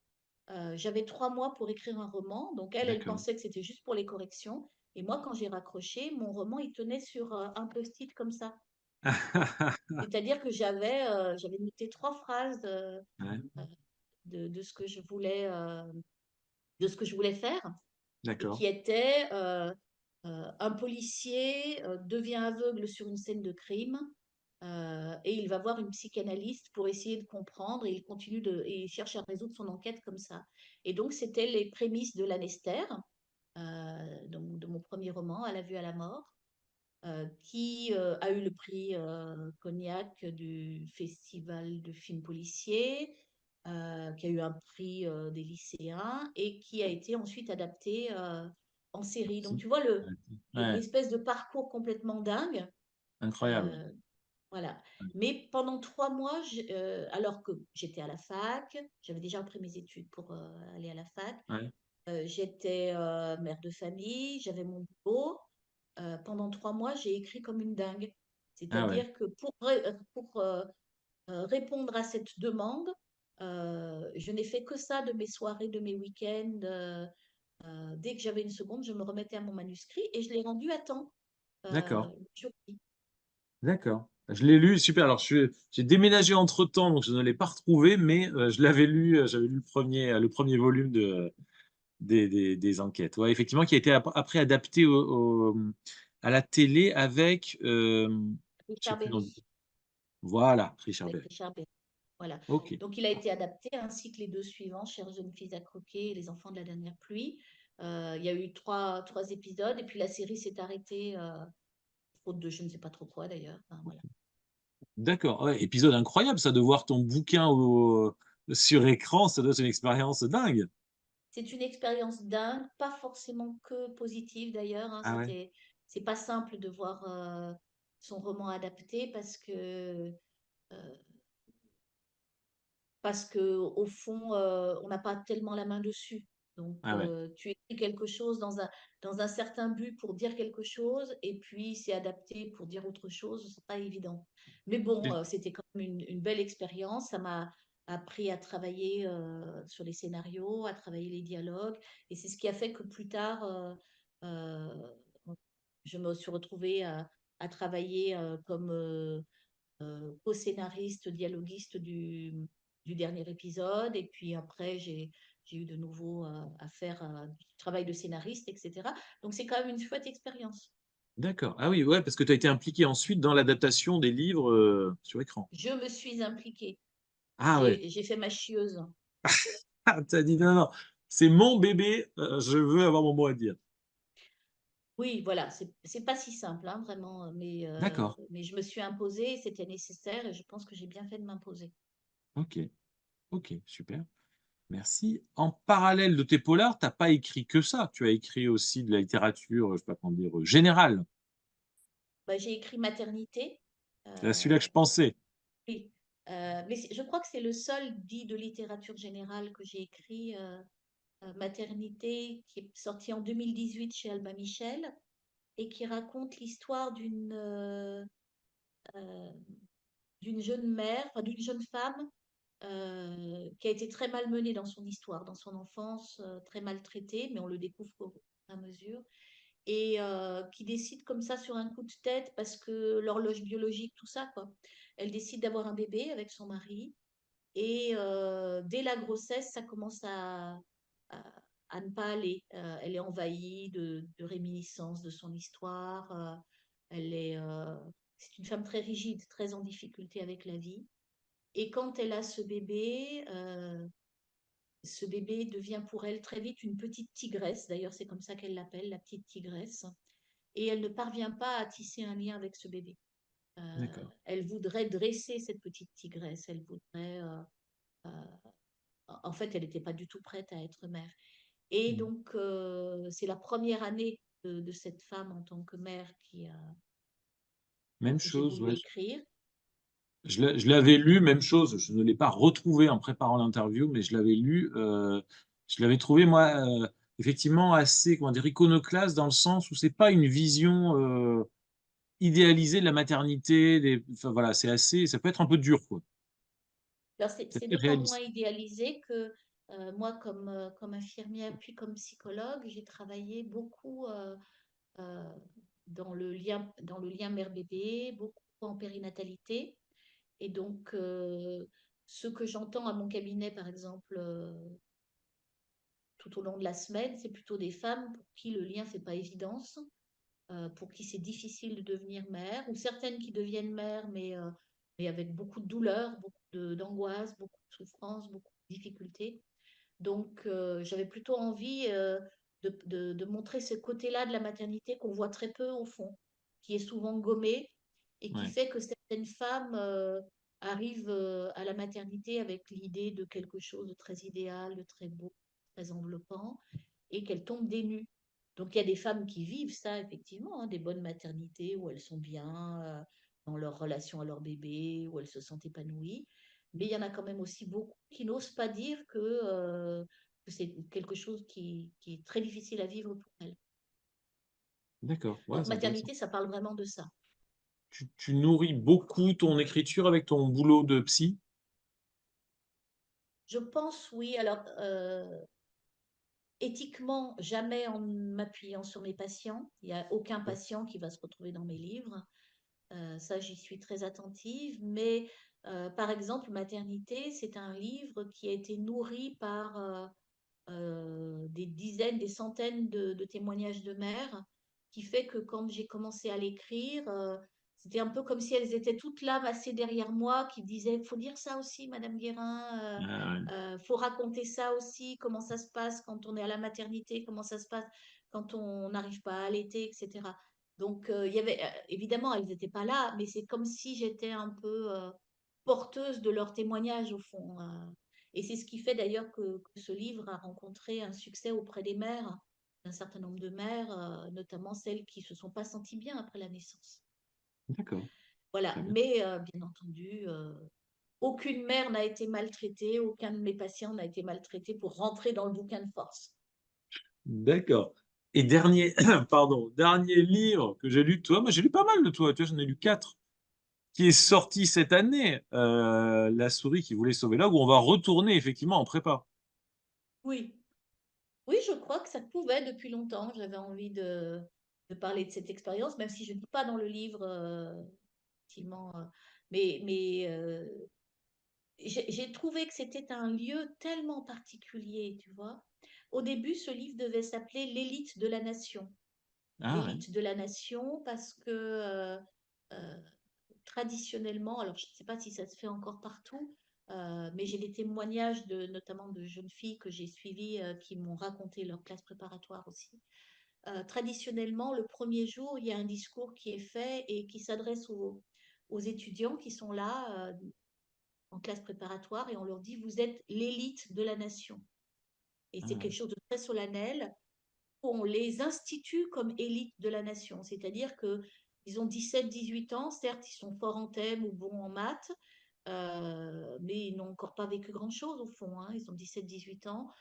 J'avais 3 mois pour écrire un roman. Donc, elle D'accord. pensait que c'était juste pour les corrections. Et moi, quand j'ai raccroché, mon roman, il tenait sur un post-it comme ça. C'est-à-dire que j'avais noté 3 phrases Ouais, de ce que je voulais, de ce que je voulais faire et d'accord. qui était un policier devient aveugle sur une scène de crime et il va voir une psychanalyste pour essayer de comprendre et et il cherche à résoudre son enquête comme ça. Et donc, c'était les prémices de l'Anester, donc de mon premier roman, À la vue à la mort, qui a eu le prix Cognac du Festival de films policiers, qui a eu un prix des lycéens et qui a été ensuite adapté en série. Donc, Si. tu vois Ouais, l'espèce de parcours complètement dingue. incroyable. euh, voilà. Mais pendant 3 mois, alors que j'étais à la fac, j'avais déjà repris mes études pour aller à la fac, Ouais. j'étais mère de famille, j'avais mon boulot. Pendant 3 mois, j'ai écrit comme une dingue. Ah ouais. C'est-à-dire que pour répondre à cette demande, je n'ai fait que ça de mes soirées, de mes week-ends. Dès que j'avais une seconde, je me remettais à mon manuscrit et je l'ai rendu à temps. D'accord. Le jour J. D'accord. Je l'ai lu, super. Alors, j'ai déménagé entre-temps, donc je ne l'ai pas retrouvé, mais je l'avais lu, j'avais lu le premier volume des enquêtes. Ouais, effectivement, qui a été après adapté à la télé avec, je sais Richard plus le nom. Berry. Voilà, Richard Avec Berry. Richard Berry. Voilà. Ok. Donc, il a été adapté, ainsi que les 2 suivants, Chères jeunes filles à croquer et Les enfants de la dernière pluie. Il y a eu trois épisodes, et puis la série s'est arrêtée, faute de je ne sais pas trop quoi d'ailleurs. Enfin, voilà. D'accord. Ouais, épisode incroyable, ça, de voir ton bouquin sur écran, ça doit être une expérience dingue. C'est une expérience dingue, pas forcément que positive d'ailleurs. Hein. Ah ouais. C'est pas simple de voir son roman adapté euh, parce que au fond, on n'a pas tellement la main dessus. Donc, Ah ouais. tu écris quelque chose dans un certain but pour dire quelque chose, et puis c'est adapté pour dire autre chose, c'est pas évident. Mais bon, Et- c'était quand même une belle expérience. Ça m'a appris à travailler sur les scénarios, à travailler les dialogues, et c'est ce qui a fait que plus tard, euh, je me suis retrouvée à travailler comme co-scénariste, dialoguiste du dernier épisode. Et puis après, j'ai eu de nouveau à faire du travail de scénariste, etc. Donc c'est quand même une chouette expérience. D'accord. Ah oui, ouais, parce que tu as été impliqué ensuite dans l'adaptation des livres sur écran. Je me suis impliquée. Ah ouais. J'ai fait ma chieuse. Tu as dit non, non, c'est mon bébé, je veux avoir mon mot à dire. Oui, voilà, c'est pas si simple, hein, vraiment, D'accord, mais je me suis imposée, c'était nécessaire et je pense que j'ai bien fait de m'imposer. ok, ok, super. Merci. En parallèle de tes polars, t'as pas écrit que ça. Tu as écrit aussi de la littérature, je sais pas comment dire, générale. Bah, j'ai écrit Maternité. C'est à celui-là que euh, je pensais. oui, mais je crois que c'est le seul dit de littérature générale que j'ai écrit, Maternité, qui est sorti en 2018 chez Albin Michel et qui raconte l'histoire euh, d'une jeune mère, enfin, d'une jeune femme qui a été très malmenée dans son histoire, dans son enfance, très maltraitée, mais on le découvre au fur et à mesure, et qui décide comme ça sur un coup de tête, parce que l'horloge biologique, tout ça, quoi. Elle décide d'avoir un bébé avec son mari, et dès la grossesse, ça commence à, à ne pas aller. Elle est envahie de réminiscences de son histoire. Elle est, c'est une femme très rigide, très en difficulté avec la vie. Et quand elle a ce bébé devient pour elle très vite une petite tigresse. D'ailleurs, c'est comme ça qu'elle l'appelle, la petite tigresse. Et elle ne parvient pas à tisser un lien avec ce bébé. D'accord. Elle voudrait dresser cette petite tigresse. Elle voudrait. Euh, en fait, elle n'était pas du tout prête à être mère. Et Mm. donc, c'est la première année de cette femme en tant que mère Même que j'ai chose, voulu ouais. écrire. Je l'avais lu, même chose. Je ne l'ai pas retrouvé en préparant l'interview, mais je l'avais lu. Je l'avais trouvé, moi, effectivement, assez, comment dire, iconoclaste dans le sens où c'est pas une vision idéalisée de la maternité. Enfin, voilà, c'est assez, ça peut être un peu dur, quoi. Alors, C'est c'est très d'autant moins réaliste. idéalisé que moi, comme infirmière puis comme psychologue, j'ai travaillé beaucoup euh, dans le lien mère-bébé, beaucoup en périnatalité. Et donc, ce que j'entends à mon cabinet, par exemple, tout au long de la semaine, c'est plutôt des femmes pour qui le lien ne fait pas évidence, pour qui c'est difficile de devenir mère, ou certaines qui deviennent mères, mais avec beaucoup de douleur, d'angoisse, beaucoup de souffrance, beaucoup de difficultés. Donc, j'avais plutôt envie de montrer ce côté-là de la maternité qu'on voit très peu au fond, qui est souvent gommé et qui Ouais, fait que certaines femmes arrivent à la maternité avec l'idée de quelque chose de très idéal, de très beau, très enveloppant, et qu'elles tombent des nues. Donc, il y a des femmes qui vivent ça, effectivement, hein, des bonnes maternités où elles sont bien dans leur relation à leur bébé, où elles se sentent épanouies. Mais il y en a quand même aussi beaucoup qui n'osent pas dire que c'est quelque chose qui est très difficile à vivre pour elles. d'accord. Ouais, Donc, c'est intéressant. maternité, ça parle vraiment de ça. Tu nourris beaucoup ton écriture avec ton boulot de psy? Je pense, oui. Alors, éthiquement, jamais en m'appuyant sur mes patients. Il n'y a aucun patient qui va se retrouver dans mes livres. Ça, j'y suis très attentive. Mais, par exemple, Maternité, c'est un livre qui a été nourri par des dizaines, des centaines de témoignages de mères, qui fait que quand j'ai commencé à l'écrire, c'était un peu comme si elles étaient toutes là, massées derrière moi, qui disaient, faut dire ça aussi, Madame Guérin, Ah ouais. faut raconter ça aussi, comment ça se passe quand on est à la maternité, comment ça se passe quand on n'arrive pas à allaiter, etc. Donc, il y avait, évidemment, elles n'étaient pas là, mais c'est comme si j'étais un peu porteuse de leurs témoignages, au fond. Et c'est ce qui fait d'ailleurs que ce livre a rencontré un succès auprès des mères, d'un certain nombre de mères, notamment celles qui ne se sont pas senties bien après la naissance. D'accord, Voilà, très bien. mais bien entendu, aucune mère n'a été maltraitée, aucun de mes patients n'a été maltraité pour rentrer dans le bouquin de force. D'accord. Et dernier, pardon, dernier livre que j'ai lu de toi, moi j'ai lu pas mal de toi, tu vois, j'en ai lu quatre, qui est sorti cette année, La souris qui voulait sauver l'ogre, où on va retourner effectivement en prépa. Oui, oui, je crois que ça pouvait depuis longtemps. J'avais envie de parler de cette expérience, même si je ne dis pas dans le livre, effectivement, mais j'ai trouvé que c'était un lieu tellement particulier, tu vois. Au début, ce livre devait s'appeler L'élite de la nation. Ah ouais. L'élite de la nation parce que euh, traditionnellement, alors je ne sais pas si ça se fait encore partout, Mais j'ai des témoignages notamment de jeunes filles que j'ai suivies qui m'ont raconté leur classe préparatoire aussi. Traditionnellement, le premier jour, il y a un discours qui est fait et qui s'adresse aux étudiants qui sont là en classe préparatoire et on leur dit, vous êtes l'élite de la nation. Et Ah c'est ouais. quelque chose de très solennel. On les institue comme élite de la nation, c'est-à-dire que ils ont 17, 18 ans, certes, ils sont forts en thème ou bons en maths, mais ils n'ont encore pas vécu grand-chose au fond, hein. Ils ont 17, 18 ans.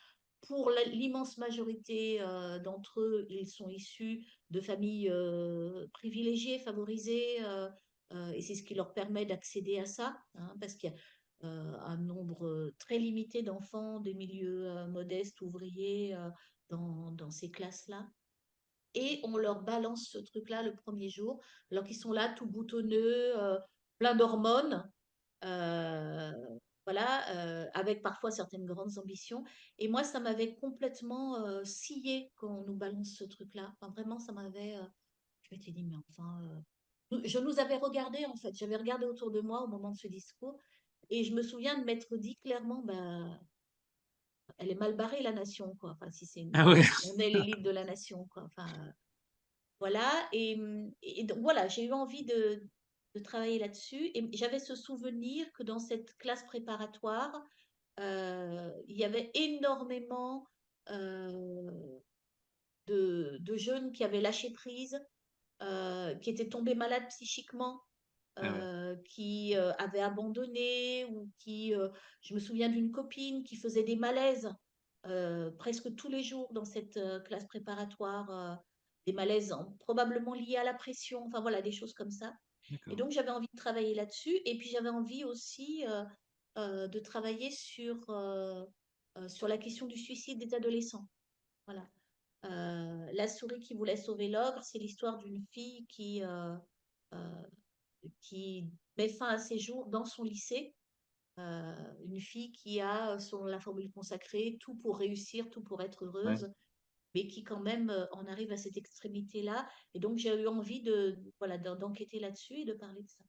Pour l'immense majorité d'entre eux, ils sont issus de familles privilégiées, favorisées, et c'est ce qui leur permet d'accéder à ça, hein, parce qu'il y a un nombre très limité d'enfants des milieux modestes, ouvriers, dans ces classes-là. Et on leur balance ce truc-là le premier jour, alors qu'ils sont là tout boutonneux, plein d'hormones, euh, voilà, avec parfois certaines grandes ambitions. Et moi, ça m'avait complètement scié quand on nous balance ce truc-là. Enfin, vraiment, ça m'avait. Je m'étais dit, mais enfin. Je nous avais regardé, en fait. J'avais regardé autour de moi au moment de ce discours. Et je me souviens de m'être dit clairement, bah, elle est mal barrée, la nation, quoi. Enfin, si c'est. Ah ouais. On est l'élite de la nation, quoi. Enfin, voilà. Et donc, voilà, j'ai eu envie de travailler là-dessus. Et j'avais ce souvenir que dans cette classe préparatoire, il y avait énormément euh, de jeunes qui avaient lâché prise, qui étaient tombés malades psychiquement, Ah ouais. qui avaient abandonné ou je me souviens d'une copine qui faisait des malaises presque tous les jours dans cette classe préparatoire, des malaises probablement liés à la pression, enfin voilà, des choses comme ça. Et D'accord. donc j'avais envie de travailler là-dessus et puis j'avais envie aussi de travailler sur la question du suicide des adolescents. Voilà. La souris qui voulait sauver l'ogre, c'est l'histoire d'une fille euh, qui met fin à ses jours dans son lycée. Une fille qui a, selon la formule consacrée, tout pour réussir, tout pour être Ouais. heureuse, mais qui quand même en arrive à cette extrémité-là. Et donc j'ai eu envie voilà, d'enquêter là-dessus et de parler de ça.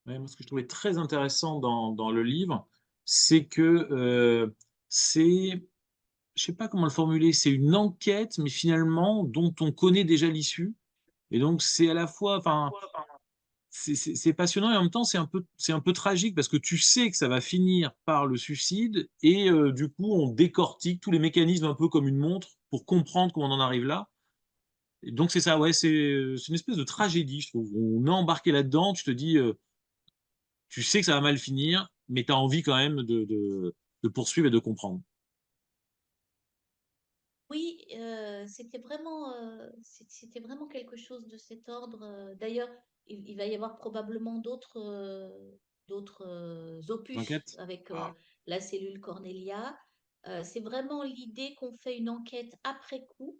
Ouais, moi, ce que je trouvais très intéressant dans le livre, c'est que c'est, je sais pas comment le formuler, c'est une enquête, mais finalement dont on connaît déjà l'issue. Et donc c'est à la fois, enfin, c'est passionnant et en même temps c'est un peu tragique parce que tu sais que ça va finir par le suicide et du coup on décortique tous les mécanismes un peu comme une montre pour comprendre comment on en arrive là. Et donc c'est ça, ouais, c'est une espèce de tragédie, je trouve. On est embarqué là-dedans, tu te dis, tu sais que ça va mal finir, mais tu as envie quand même de poursuivre et de comprendre. Oui, c'était vraiment quelque chose de cet ordre. D'ailleurs, il va y avoir probablement d'autres opus L'enquête? avec la cellule Cornelia. C'est vraiment l'idée qu'on fait une enquête après coup.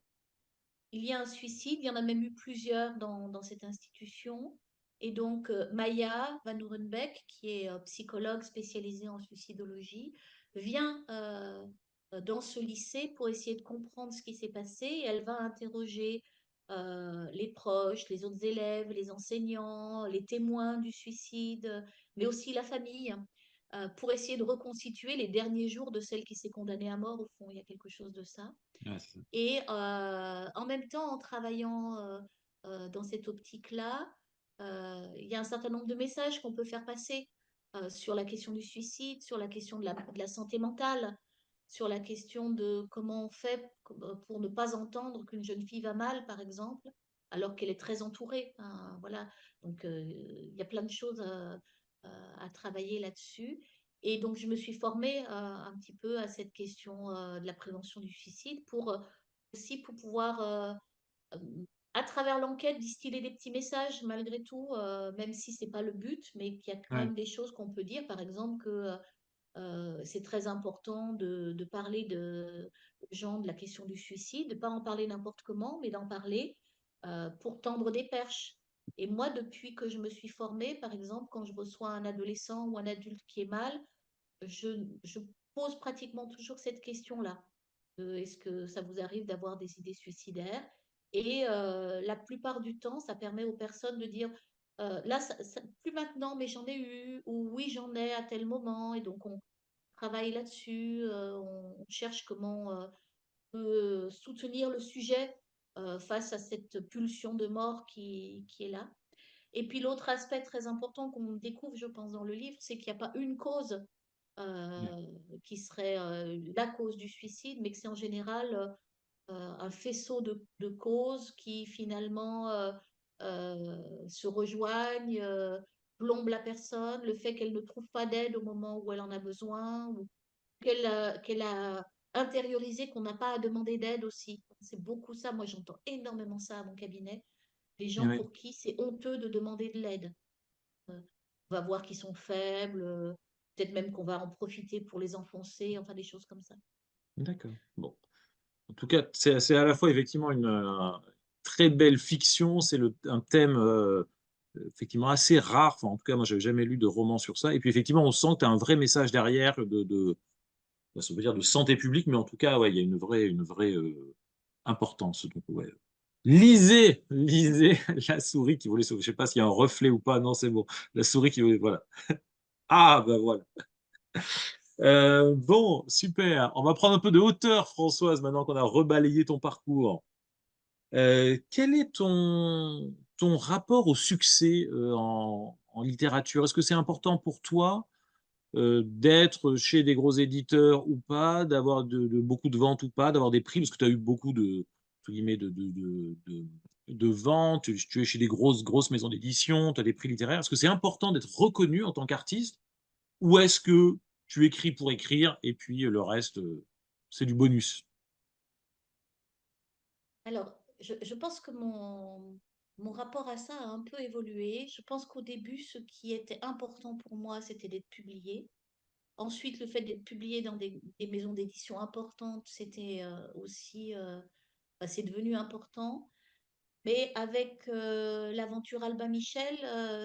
Il y a un suicide, il y en a même eu plusieurs dans cette institution. Et donc, Maya Van Oerenbeck, qui est psychologue spécialisée en suicidologie, vient dans ce lycée pour essayer de comprendre ce qui s'est passé. Et elle va interroger les proches, les autres élèves, les enseignants, les témoins du suicide, mais aussi la famille, pour essayer de reconstituer les derniers jours de celle qui s'est condamnée à mort. Au fond, il y a quelque chose de ça. Ouais, c'est ça. Et en même temps, en travaillant dans cette optique-là, il y a un certain nombre de messages qu'on peut faire passer sur la question du suicide, sur la question de la santé mentale, sur la question de comment on fait pour ne pas entendre qu'une jeune fille va mal, par exemple, alors qu'elle est très entourée, hein, voilà. Donc, il y a plein de choses à travailler là-dessus. Et donc, je me suis formée un petit peu à cette question de la prévention du suicide pour aussi pour pouvoir, à travers l'enquête, distiller des petits messages malgré tout, même si c'est pas le but, mais qu'il y a quand Ouais, même des choses qu'on peut dire. Par exemple, que c'est très important de parler aux gens de la question du suicide, de pas en parler n'importe comment, mais d'en parler pour tendre des perches. Et moi, depuis que je me suis formée, par exemple, quand je reçois un adolescent ou un adulte qui est mal, je pose pratiquement toujours cette question-là. Est-ce que ça vous arrive d'avoir des idées suicidaires? Et la plupart du temps, ça permet aux personnes de dire Là, plus maintenant, mais j'en ai eu, ou oui, j'en ai à tel moment, et donc on travaille là-dessus, on cherche comment peut soutenir le sujet face à cette pulsion de mort qui est là. Et puis l'autre aspect très important qu'on découvre, je pense, dans le livre, c'est qu'il n'y a pas une cause Ouais. qui serait la cause du suicide, mais que c'est en général un faisceau de causes qui finalement se rejoignent, plombent la personne, le fait qu'elle ne trouve pas d'aide au moment où elle en a besoin, ou qu'elle a intériorisé qu'on n'a pas à demander d'aide aussi. C'est beaucoup ça, moi j'entends énormément ça à mon cabinet, des gens Ouais. pour qui c'est honteux de demander de l'aide. On va voir qu'ils sont faibles, peut-être même qu'on va en profiter pour les enfoncer, enfin des choses comme ça. D'accord. Bon. En tout cas, c'est à la fois effectivement une, très belle fiction, c'est un thème, effectivement assez rare, enfin en tout cas moi j'avais jamais lu de roman sur ça et puis effectivement on sent que tu as un vrai message derrière bah, ça veut dire de santé publique, mais en tout cas, ouais, il y a une vraie, importance donc ouais. Lisez La souris qui voulait sauver, je sais pas s'il y a un reflet ou pas, non c'est bon. La souris qui voulait voilà. Ah bah voilà. Bon, super. On va prendre un peu de hauteur Françoise, maintenant qu'on a rebalayé ton parcours. Quel est ton rapport au succès, en littérature? Est-ce que c'est important pour toi, d'être chez des gros éditeurs ou pas, d'avoir beaucoup de ventes ou pas, d'avoir des prix? Parce que tu as eu beaucoup de entre guillemets de ventes, tu es chez des grosses maisons d'édition, tu as des prix littéraires. Est-ce que c'est important d'être reconnu en tant qu'artiste? Ou est-ce que tu écris pour écrire et puis, le reste, c'est du bonus? Alors, je pense que mon rapport à ça a un peu évolué. Je pense qu'au début, ce qui était important pour moi, c'était d'être publié. Ensuite, le fait d'être publié dans des maisons d'édition importantes, c'était aussi, bah, c'est devenu important. Mais avec l'aventure Albin Michel,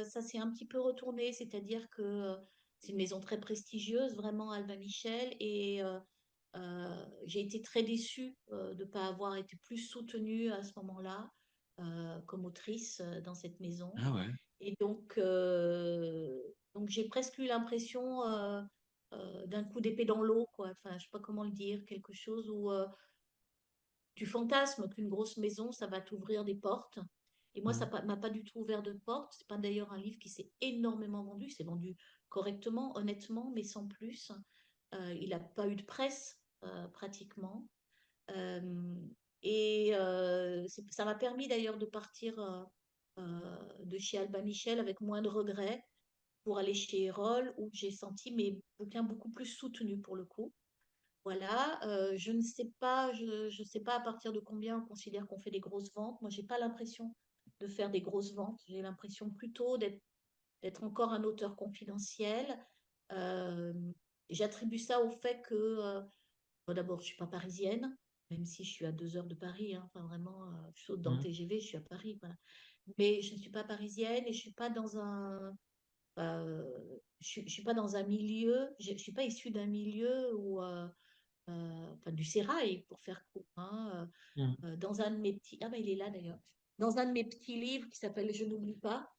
ça s'est un petit peu retourné, c'est-à-dire que c'est une maison très prestigieuse, vraiment Albin Michel, et j'ai été très déçue de ne pas avoir été plus soutenue à ce moment-là comme autrice dans cette maison. Ah ouais. Et donc j'ai presque eu l'impression d'un coup d'épée dans l'eau, quoi. Enfin, je sais pas comment le dire, quelque chose où tu fantasmes qu'une grosse maison, ça va t'ouvrir des portes. Et moi, ça Mmh. m'a pas du tout ouvert de porte. C'est pas d'ailleurs un livre qui s'est énormément vendu. C'est vendu correctement, honnêtement, mais sans plus. Il n'a pas eu de presse pratiquement. Euh, ça m'a permis d'ailleurs de partir de chez Albin Michel avec moins de regrets pour aller chez Erol, où j'ai senti mes bouquins beaucoup plus soutenus pour le coup. Voilà, je ne sais pas, je sais pas à partir de combien on considère qu'on fait des grosses ventes. Moi, j'ai pas l'impression de faire des grosses ventes. J'ai l'impression plutôt d'être encore un auteur confidentiel. Euh, J'attribue ça au fait que, bon, d'abord, je suis pas parisienne, même si je suis à 2 heures de Paris. Hein. Enfin, vraiment, je saute dans le Mmh. TGV, je suis à Paris. Voilà. Mais je ne suis pas parisienne et je suis pas dans un, je suis pas dans un milieu, je suis pas issue d'un milieu où enfin, du sérail pour faire court, hein, Mmh. dans un de mes petits, ah ben il est là d'ailleurs, dans un de mes petits livres qui s'appelle Je n'oublie pas,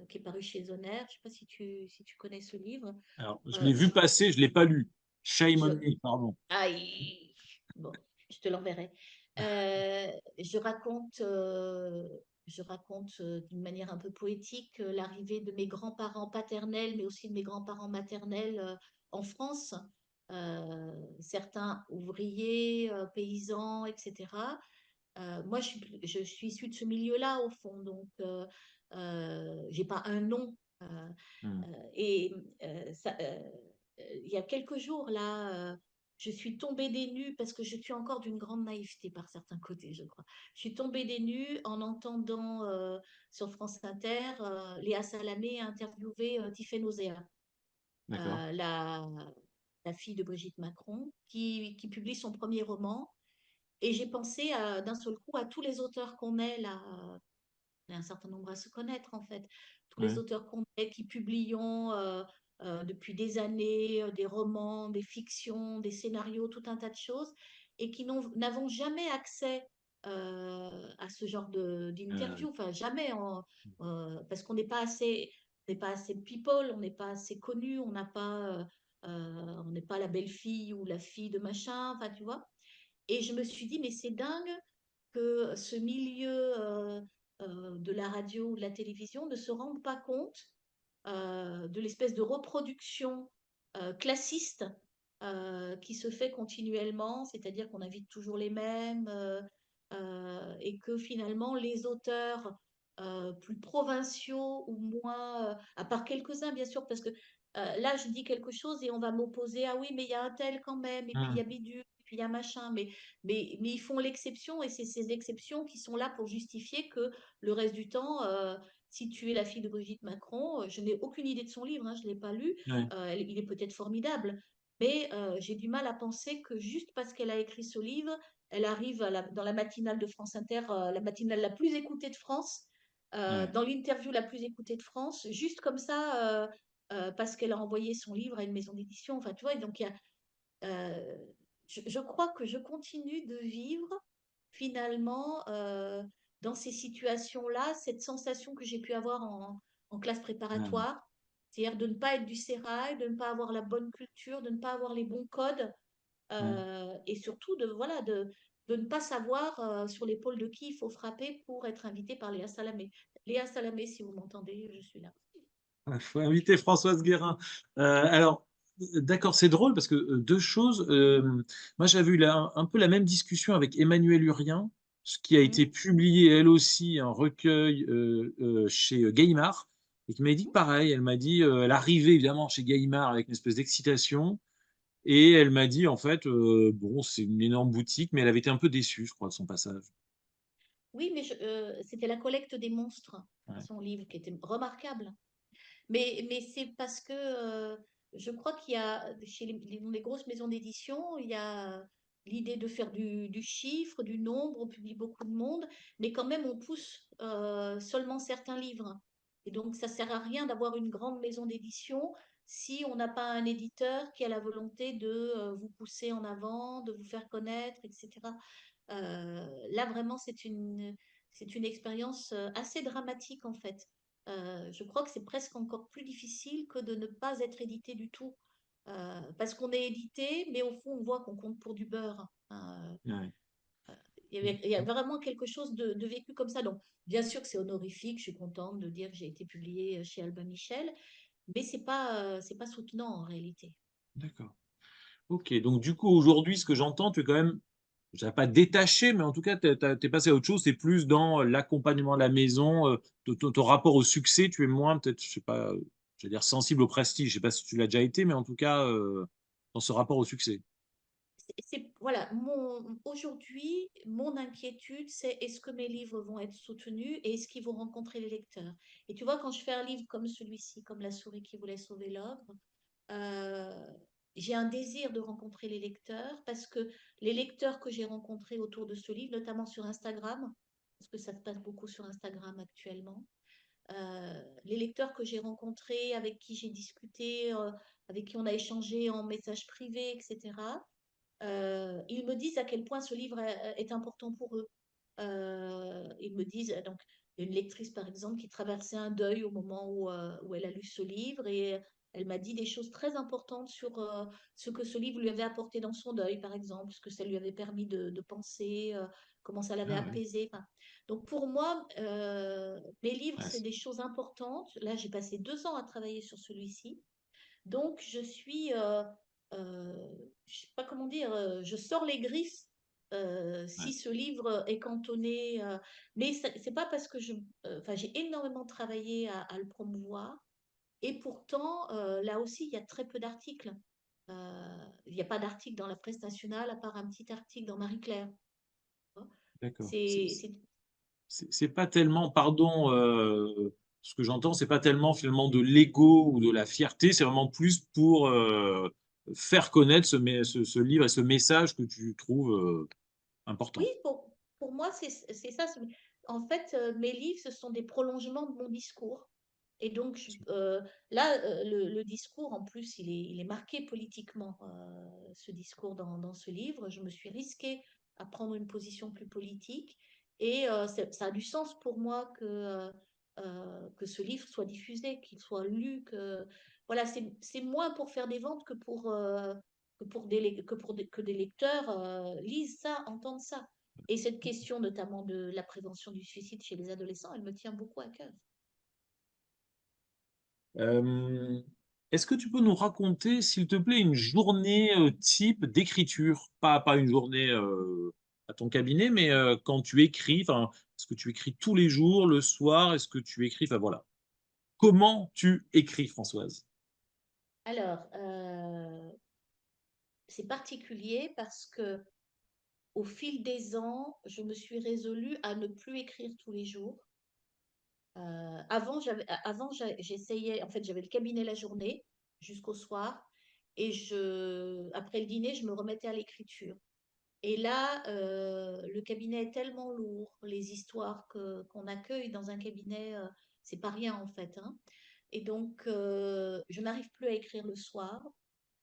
qui est paru chez Zonaire. Je sais pas si tu connais ce livre. Alors, je Euh, l'ai vu passer, je l'ai pas lu. Shame je, on me, pardon. aïe, bon, je te l'enverrai. Je raconte, d'une manière un peu poétique l'arrivée de mes grands-parents paternels, mais aussi de mes grands-parents maternels en France. Certains ouvriers, paysans, etc. Moi, je suis issue de ce milieu-là, au fond, donc j'ai pas un nom. Euh, Mmh. et il y a quelques jours, là, je suis tombée des nues parce que je suis encore d'une grande naïveté par certains côtés, je crois. Je suis tombée des nues en entendant sur France Inter Léa Salamé interviewer Tiffaine Ozea, D'accord. euh, la, la fille de Brigitte Macron, qui publie son premier roman. Et j'ai pensé d'un seul coup à tous les auteurs qu'on est là, il y a un certain nombre à se connaître en fait, tous les Ouais. auteurs qu'on est qui publions depuis des années des romans, des fictions, des scénarios, tout un tas de choses, et qui n'avons jamais accès. à ce genre euh, d'interview. Enfin, jamais, parce qu'on n'est pas assez people, on n'est pas assez connu, on n'est pas la belle-fille ou la fille de machin, enfin, tu vois. Et je me suis dit, mais c'est dingue que ce milieu de la radio ou de la télévision ne se rende pas compte de l'espèce de reproduction classiste qui se fait continuellement, c'est-à-dire qu'on invite toujours les mêmes et que finalement les auteurs plus provinciaux ou moins, à part quelques-uns bien sûr, parce que là je dis quelque chose et on va m'opposer, ah oui mais il y a un tel quand même, et puis il y a bidule, et puis il y a machin, mais ils font l'exception et c'est ces exceptions qui sont là pour justifier que le reste du temps, si tu es la fille de Brigitte Macron, je n'ai aucune idée de son livre, hein, je ne l'ai pas lu, ouais, il est peut-être formidable, mais j'ai du mal à penser que juste parce qu'elle a écrit ce livre, elle arrive dans la matinale de France Inter, la matinale la plus écoutée de France, ouais, dans l'interview la plus écoutée de France, juste comme ça, parce qu'elle a envoyé son livre à une maison d'édition. Enfin, tu vois, donc euh, je crois que je continue de vivre finalement dans ces situations-là, cette sensation que j'ai pu avoir en classe ouais, préparatoire, c'est-à-dire de ne pas être du sérail, de ne pas avoir la bonne culture, de ne pas avoir les bons codes, ouais. et surtout de ne pas savoir sur l'épaule de qui il faut frapper pour être invité par Léa Salamé. Léa Salamé, si vous m'entendez, je suis là. Il faut inviter Françoise Guérin. Alors, d'accord, c'est drôle parce que deux choses. Moi, j'avais eu un peu la même discussion avec Emmanuelle Urien, ce qui a été Mhm. publié elle aussi, un recueil chez Gallimard, et qui m'a dit pareil. Elle m'a dit, elle arrivait évidemment chez Gallimard avec une espèce d'excitation, et elle m'a dit en fait, bon, c'est une énorme boutique, mais elle avait été un peu déçue, je crois, de son passage. Oui, mais c'était La collecte des monstres, Ouais, son livre, qui était remarquable. Mais c'est parce que je crois qu'il y a, chez les grosses maisons d'édition, il y a l'idée de faire du chiffre, du nombre, on publie beaucoup de monde, mais quand même on pousse seulement certains livres. Et donc ça sert à rien d'avoir une grande maison d'édition si on n'a pas un éditeur qui a la volonté de vous pousser en avant, de vous faire connaître, etc. Là, vraiment, c'est une expérience assez dramatique, en fait. Je crois que c'est presque encore plus difficile que de ne pas être édité du tout. Parce qu'on est édité, mais au fond, on voit qu'on compte pour du beurre. ouais. Il y a vraiment quelque chose de vécu comme ça. Donc, bien sûr que c'est honorifique, je suis contente de dire que j'ai été publiée chez Albin Michel, mais c'est pas soutenant en réalité. D'accord. Ok, donc du coup, aujourd'hui, ce que j'entends, tu es quand même, je dirais pas détaché, mais en tout cas, tu es, passé à autre chose, c'est plus dans l'accompagnement de la maison, ton rapport au succès, tu es moins peut-être, je sais pas, je vais dire sensible au prestige, je sais pas si tu l'as déjà été, mais en tout cas, dans ce rapport au succès. Voilà, aujourd'hui, mon inquiétude, c'est est-ce que mes livres vont être soutenus et est-ce qu'ils vont rencontrer les lecteurs? Et tu vois, quand je fais un livre comme celui-ci, comme La souris qui voulait sauver l'ogre, euh, j'ai un désir de rencontrer les lecteurs parce que les lecteurs que j'ai rencontrés autour de ce livre, notamment sur Instagram, parce que ça se passe beaucoup sur Instagram actuellement, les lecteurs que j'ai rencontrés, avec qui j'ai discuté, avec qui on a échangé en message privé, etc., ils me disent à quel point ce livre est important pour eux. Ils me disent, donc, une lectrice par exemple qui traversait un deuil au moment où elle a lu ce livre et elle m'a dit des choses très importantes sur ce que ce livre lui avait apporté dans son deuil, par exemple, ce que ça lui avait permis de penser, comment ça l'avait Ah ouais, apaisé. Enfin, donc pour moi, mes livres, ouais, c'est des choses importantes. Là, j'ai passé 2 ans à travailler sur celui-ci. Donc, je sais pas comment dire, je sors les griffes ouais, si ce livre est cantonné. Mais c'est pas parce que enfin, j'ai énormément travaillé à le promouvoir. Et pourtant, là aussi, il y a très peu d'articles. Il n'y a pas d'article dans la presse nationale à part un petit article dans Marie-Claire. d'accord. C'est C'est pas tellement, pardon, ce que j'entends, c'est pas tellement finalement de l'ego ou de la fierté, c'est vraiment plus pour faire connaître ce livre et ce message que tu trouves Oui, important. pour moi, c'est ça. En fait, mes livres, ce sont des prolongements de mon discours. Et donc, là, le discours, en plus, il est marqué politiquement, ce discours dans ce livre. Je me suis risquée à prendre une position plus politique. Et ça a du sens pour moi que ce livre soit diffusé, qu'il soit lu, que voilà, c'est moins pour faire des ventes que des lecteurs lisent ça, entendent ça. Et cette question notamment de la prévention du suicide chez les adolescents, elle me tient beaucoup à cœur. Euh, Est-ce que tu peux nous raconter, s'il te plaît, une journée type d'écriture? Pas une journée à ton cabinet, mais quand tu écris, enfin, est-ce que tu écris tous les jours, le soir? Est-ce que tu écris, enfin voilà. Comment tu écris, Françoise? Alors, c'est particulier parce que au fil des ans, je me suis résolue à ne plus écrire tous les jours. J'essayais, en fait, j'avais le cabinet la journée jusqu'au soir et après le dîner, je me remettais à l'écriture. Et là, le cabinet est tellement lourd, les histoires qu'on accueille dans un cabinet, c'est pas rien en fait, hein. Et donc, je n'arrive plus à écrire le soir.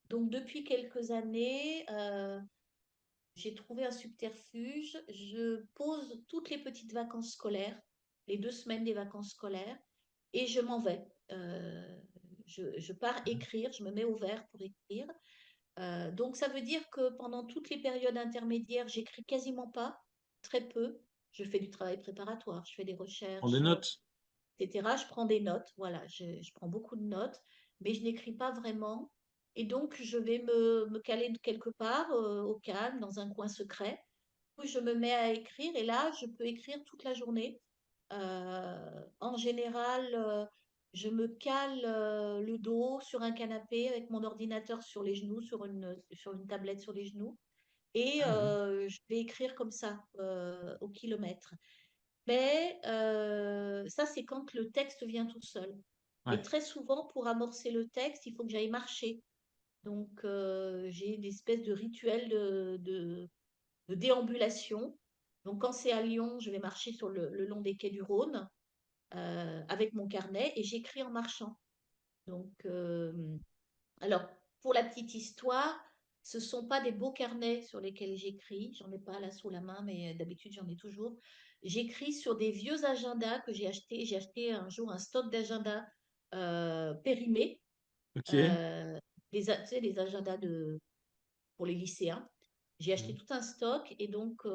Donc, depuis quelques années, j'ai trouvé un subterfuge. Je pose toutes les petites vacances scolaires, les 2 semaines des vacances scolaires, et je m'en vais. Je pars écrire, je me mets au vert pour écrire. Donc ça veut dire que pendant toutes les périodes intermédiaires, j'écris quasiment pas, très peu. Je fais du travail préparatoire, je fais des Prends des recherches, notes? etc. Je prends des notes, voilà, je prends beaucoup de notes, mais je n'écris pas vraiment. Et donc, je vais me caler de quelque part, au calme, dans un coin secret, où je me mets à écrire. Et là, je peux écrire toute la journée. En général, je me cale le dos sur un canapé avec mon ordinateur sur les genoux, sur une tablette sur les genoux. Et Ah oui, je vais écrire comme ça, au kilomètre. Mais ça, c'est quand le texte vient tout seul. Et ouais, très souvent, pour amorcer le texte, il faut que j'aille marcher. Donc, j'ai une espèce de rituel de déambulation. Donc, quand c'est à Lyon, je vais marcher sur le long des quais du Rhône avec mon carnet et j'écris en marchant. Donc, alors, pour la petite histoire, ce ne sont pas des beaux carnets sur lesquels j'écris. J'en ai pas là sous la main, mais d'habitude, j'en ai toujours. J'écris sur des vieux agendas que j'ai achetés. J'ai acheté un jour un stock d'agendas périmés, ok. euh, tu sais, les agendas pour les lycéens. J'ai acheté Ouais. tout un stock et donc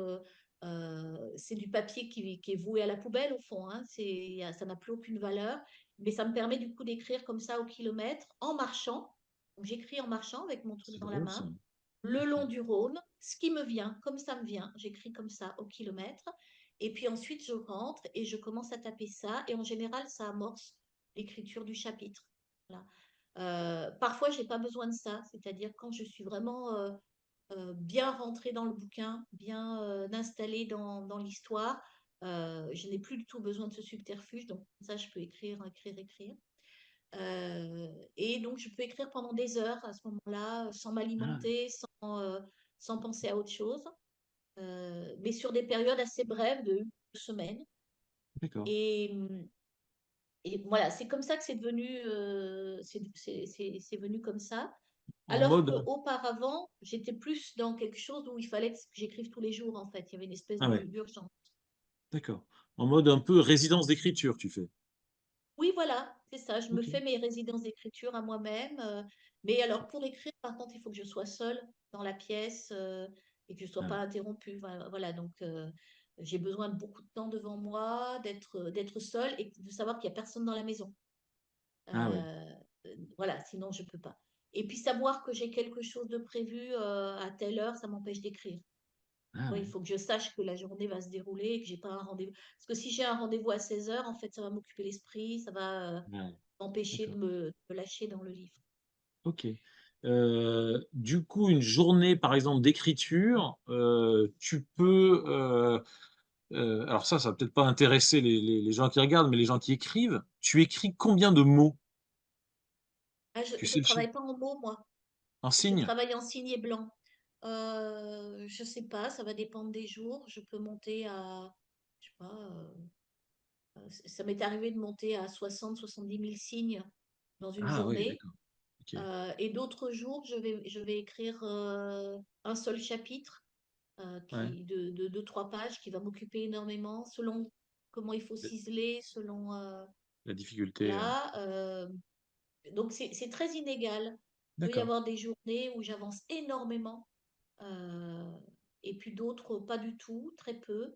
c'est du papier qui est voué à la poubelle au fond, hein. Ça n'a plus aucune valeur, mais ça me permet du coup d'écrire comme ça au kilomètre en marchant. Donc j'écris en marchant avec mon truc C'est dans la drôle ça. main, le Ok. long du Rhône, ce qui me vient, comme ça me vient, j'écris comme ça au kilomètre. Et puis ensuite je rentre et je commence à taper ça et en général ça amorce l'écriture du chapitre. Voilà. Parfois, j'ai pas besoin de ça, c'est-à-dire quand je suis vraiment bien rentrée dans le bouquin, bien installée dans l'histoire. Je n'ai plus du tout besoin de ce subterfuge, donc ça, je peux écrire, écrire, écrire. Et donc, je peux écrire pendant des heures à ce moment-là, sans Ah, m'alimenter, sans penser à autre chose, mais sur des périodes assez brèves de 1 semaine. d'accord. Et, et voilà, c'est comme ça que c'est devenu, c'est venu comme ça. En Alors mode. qu'auparavant, j'étais plus dans quelque chose où il fallait que j'écrive tous les jours, en fait. Il y avait une espèce Ah ouais, d'urgence. d'accord. En mode un peu résidence d'écriture, tu fais. Oui, voilà, c'est ça. Je me Ok. fais mes résidences d'écriture à moi-même. Mais alors, pour écrire, par contre, il faut que je sois seule dans la pièce et que je ne sois Ah pas ouais. interrompue. Voilà, donc j'ai besoin de beaucoup de temps devant moi, d'être seule et de savoir qu'il n'y a personne dans la maison. Ah ouais. Euh, voilà, sinon, je ne peux pas. Et puis, savoir que j'ai quelque chose de prévu à telle heure, ça m'empêche d'écrire. Ah Ouais, il ouais. faut que je sache que la journée va se dérouler et que j'ai pas un rendez-vous. Parce que si j'ai un rendez-vous à 16 heures, en fait, ça va m'occuper l'esprit, ça va Ah ouais. m'empêcher D'accord. de me lâcher dans le livre. Ok. Du coup, une journée, par exemple, d'écriture, tu peux. Alors ça va peut-être pas intéresser les gens qui regardent, mais les gens qui écrivent. Tu écris combien de mots? Ah, Tu je sais le chiffre? travaille pas en mots, moi. En Je signe? travaille en signé blanc. Je sais pas, ça va dépendre des jours. Je peux monter à, je sais pas, ça m'est arrivé de monter à 60 000 70 000 signes dans une Ah oui, journée. d'accord. Ok. Et d'autres jours, je vais écrire un seul chapitre. Ouais. de 2, 3 pages qui va m'occuper énormément selon comment il faut La ciseler, selon la difficulté. voilà. Donc c'est très inégal. Il peut y D'accord. avoir des journées où j'avance énormément euh, et puis d'autres pas du tout, très peu.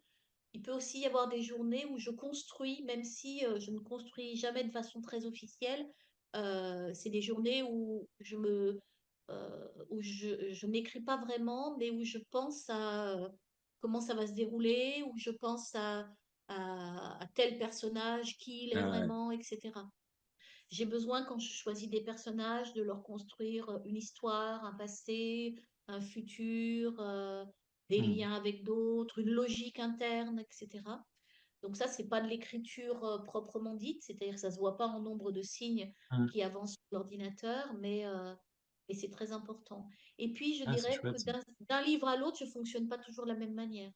Il peut aussi y avoir des journées où je construis, même si je ne construis jamais de façon très officielle. C'est des journées où je n'écris pas vraiment, mais où je pense à comment ça va se dérouler, où je pense à tel personnage, qui il est Ah ouais. vraiment, etc. J'ai besoin, quand je choisis des personnages, de leur construire une histoire, un passé, un futur, des Hmm. liens avec d'autres, une logique interne, etc. Donc ça, c'est pas de l'écriture proprement dite, c'est-à-dire que ça se voit pas en nombre de signes Hmm. qui avancent sur l'ordinateur, mais c'est très important. Et puis, je Ah, c'est dirais que chouette ça. d'un livre à l'autre, je fonctionne pas toujours de la même manière.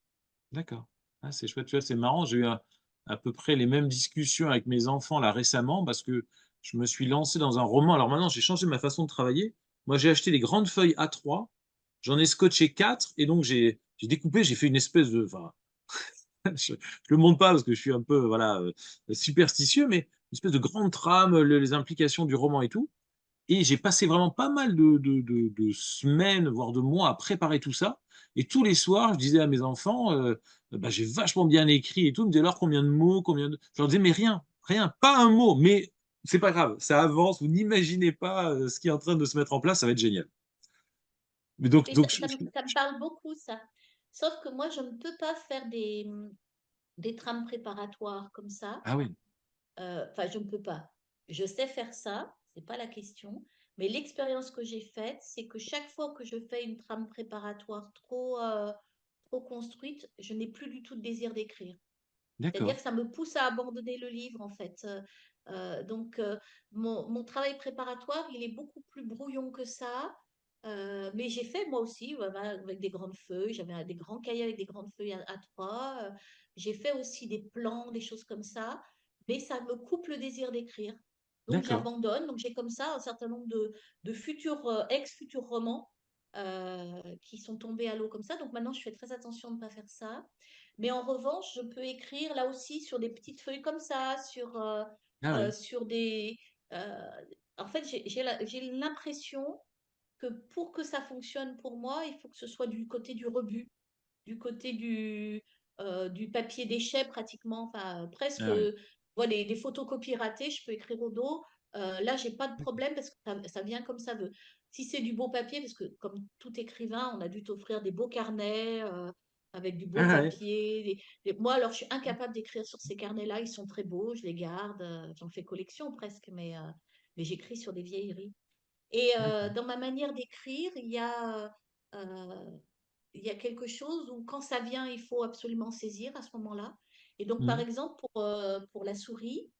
D'accord. Ah, c'est chouette, tu vois, c'est marrant, j'ai eu à peu près les mêmes discussions avec mes enfants là récemment parce que je me suis lancé dans un roman. Alors maintenant, j'ai changé ma façon de travailler. Moi, j'ai acheté des grandes feuilles A3, j'en ai scotché 4 et donc j'ai découpé, j'ai fait une espèce de enfin, je le montre pas parce que je suis un peu, voilà, superstitieux, mais une espèce de grande trame, le les implications du roman et tout. Et j'ai passé vraiment pas mal de semaines, voire de mois à préparer tout ça et tous les soirs, je disais à mes enfants, «Bah, j'ai vachement bien écrit et tout». Ils me disaient: «Alors combien de mots? Combien de» je leur disais: «Mais rien, rien, pas un mot, mais c'est pas grave, ça avance, vous n'imaginez pas, ce qui est en train de se mettre en place, ça va être génial». Mais donc Et donc ça me parle beaucoup, ça. Sauf que moi, je ne peux pas faire des trames préparatoires comme ça. ah oui, Enfin, je ne peux pas. Je sais faire ça, c'est pas la question. Mais l'expérience que j'ai faite, c'est que chaque fois que je fais une trame préparatoire trop construite, je n'ai plus du tout de désir d'écrire. C'est-à-dire d'accord, que ça me pousse à abandonner le livre, en fait. Donc, mon travail préparatoire, il est beaucoup plus brouillon que ça. Mais j'ai fait moi aussi, voilà, avec des grandes feuilles. J'avais des grands cahiers avec des grandes feuilles à 3. J'ai fait aussi des plans, des choses comme ça. Mais ça me coupe le désir d'écrire. Donc, d'accord, j'abandonne. Donc, j'ai comme ça un certain nombre de futurs, ex-futurs romans qui sont tombés à l'eau comme ça. Donc, maintenant, je fais très attention de ne pas faire ça. Mais en revanche, je peux écrire là aussi sur des petites feuilles comme ça, ah oui, sur des... euh, en fait, j'ai l'impression que pour que ça fonctionne pour moi, il faut que ce soit du côté du rebut, du côté du papier déchet pratiquement, enfin presque, ah oui, voilà, des photocopies ratées, je peux écrire au dos. Là, j'ai pas de d'accord. problème parce que ça vient comme ça veut. Si c'est du beau papier, parce que comme tout écrivain, on a dû t'offrir des beaux carnets avec du beau Ah ouais, papier. Moi, alors, je suis incapable d'écrire sur ces carnets-là. Ils sont très beaux, je les garde. J'en fais collection presque, mais j'écris sur des vieilleries. Et d'accord. dans ma manière d'écrire, euh, il y a quelque chose où quand ça vient, il faut absolument saisir à ce moment-là. Et donc, par Mmh. exemple, pour la souris,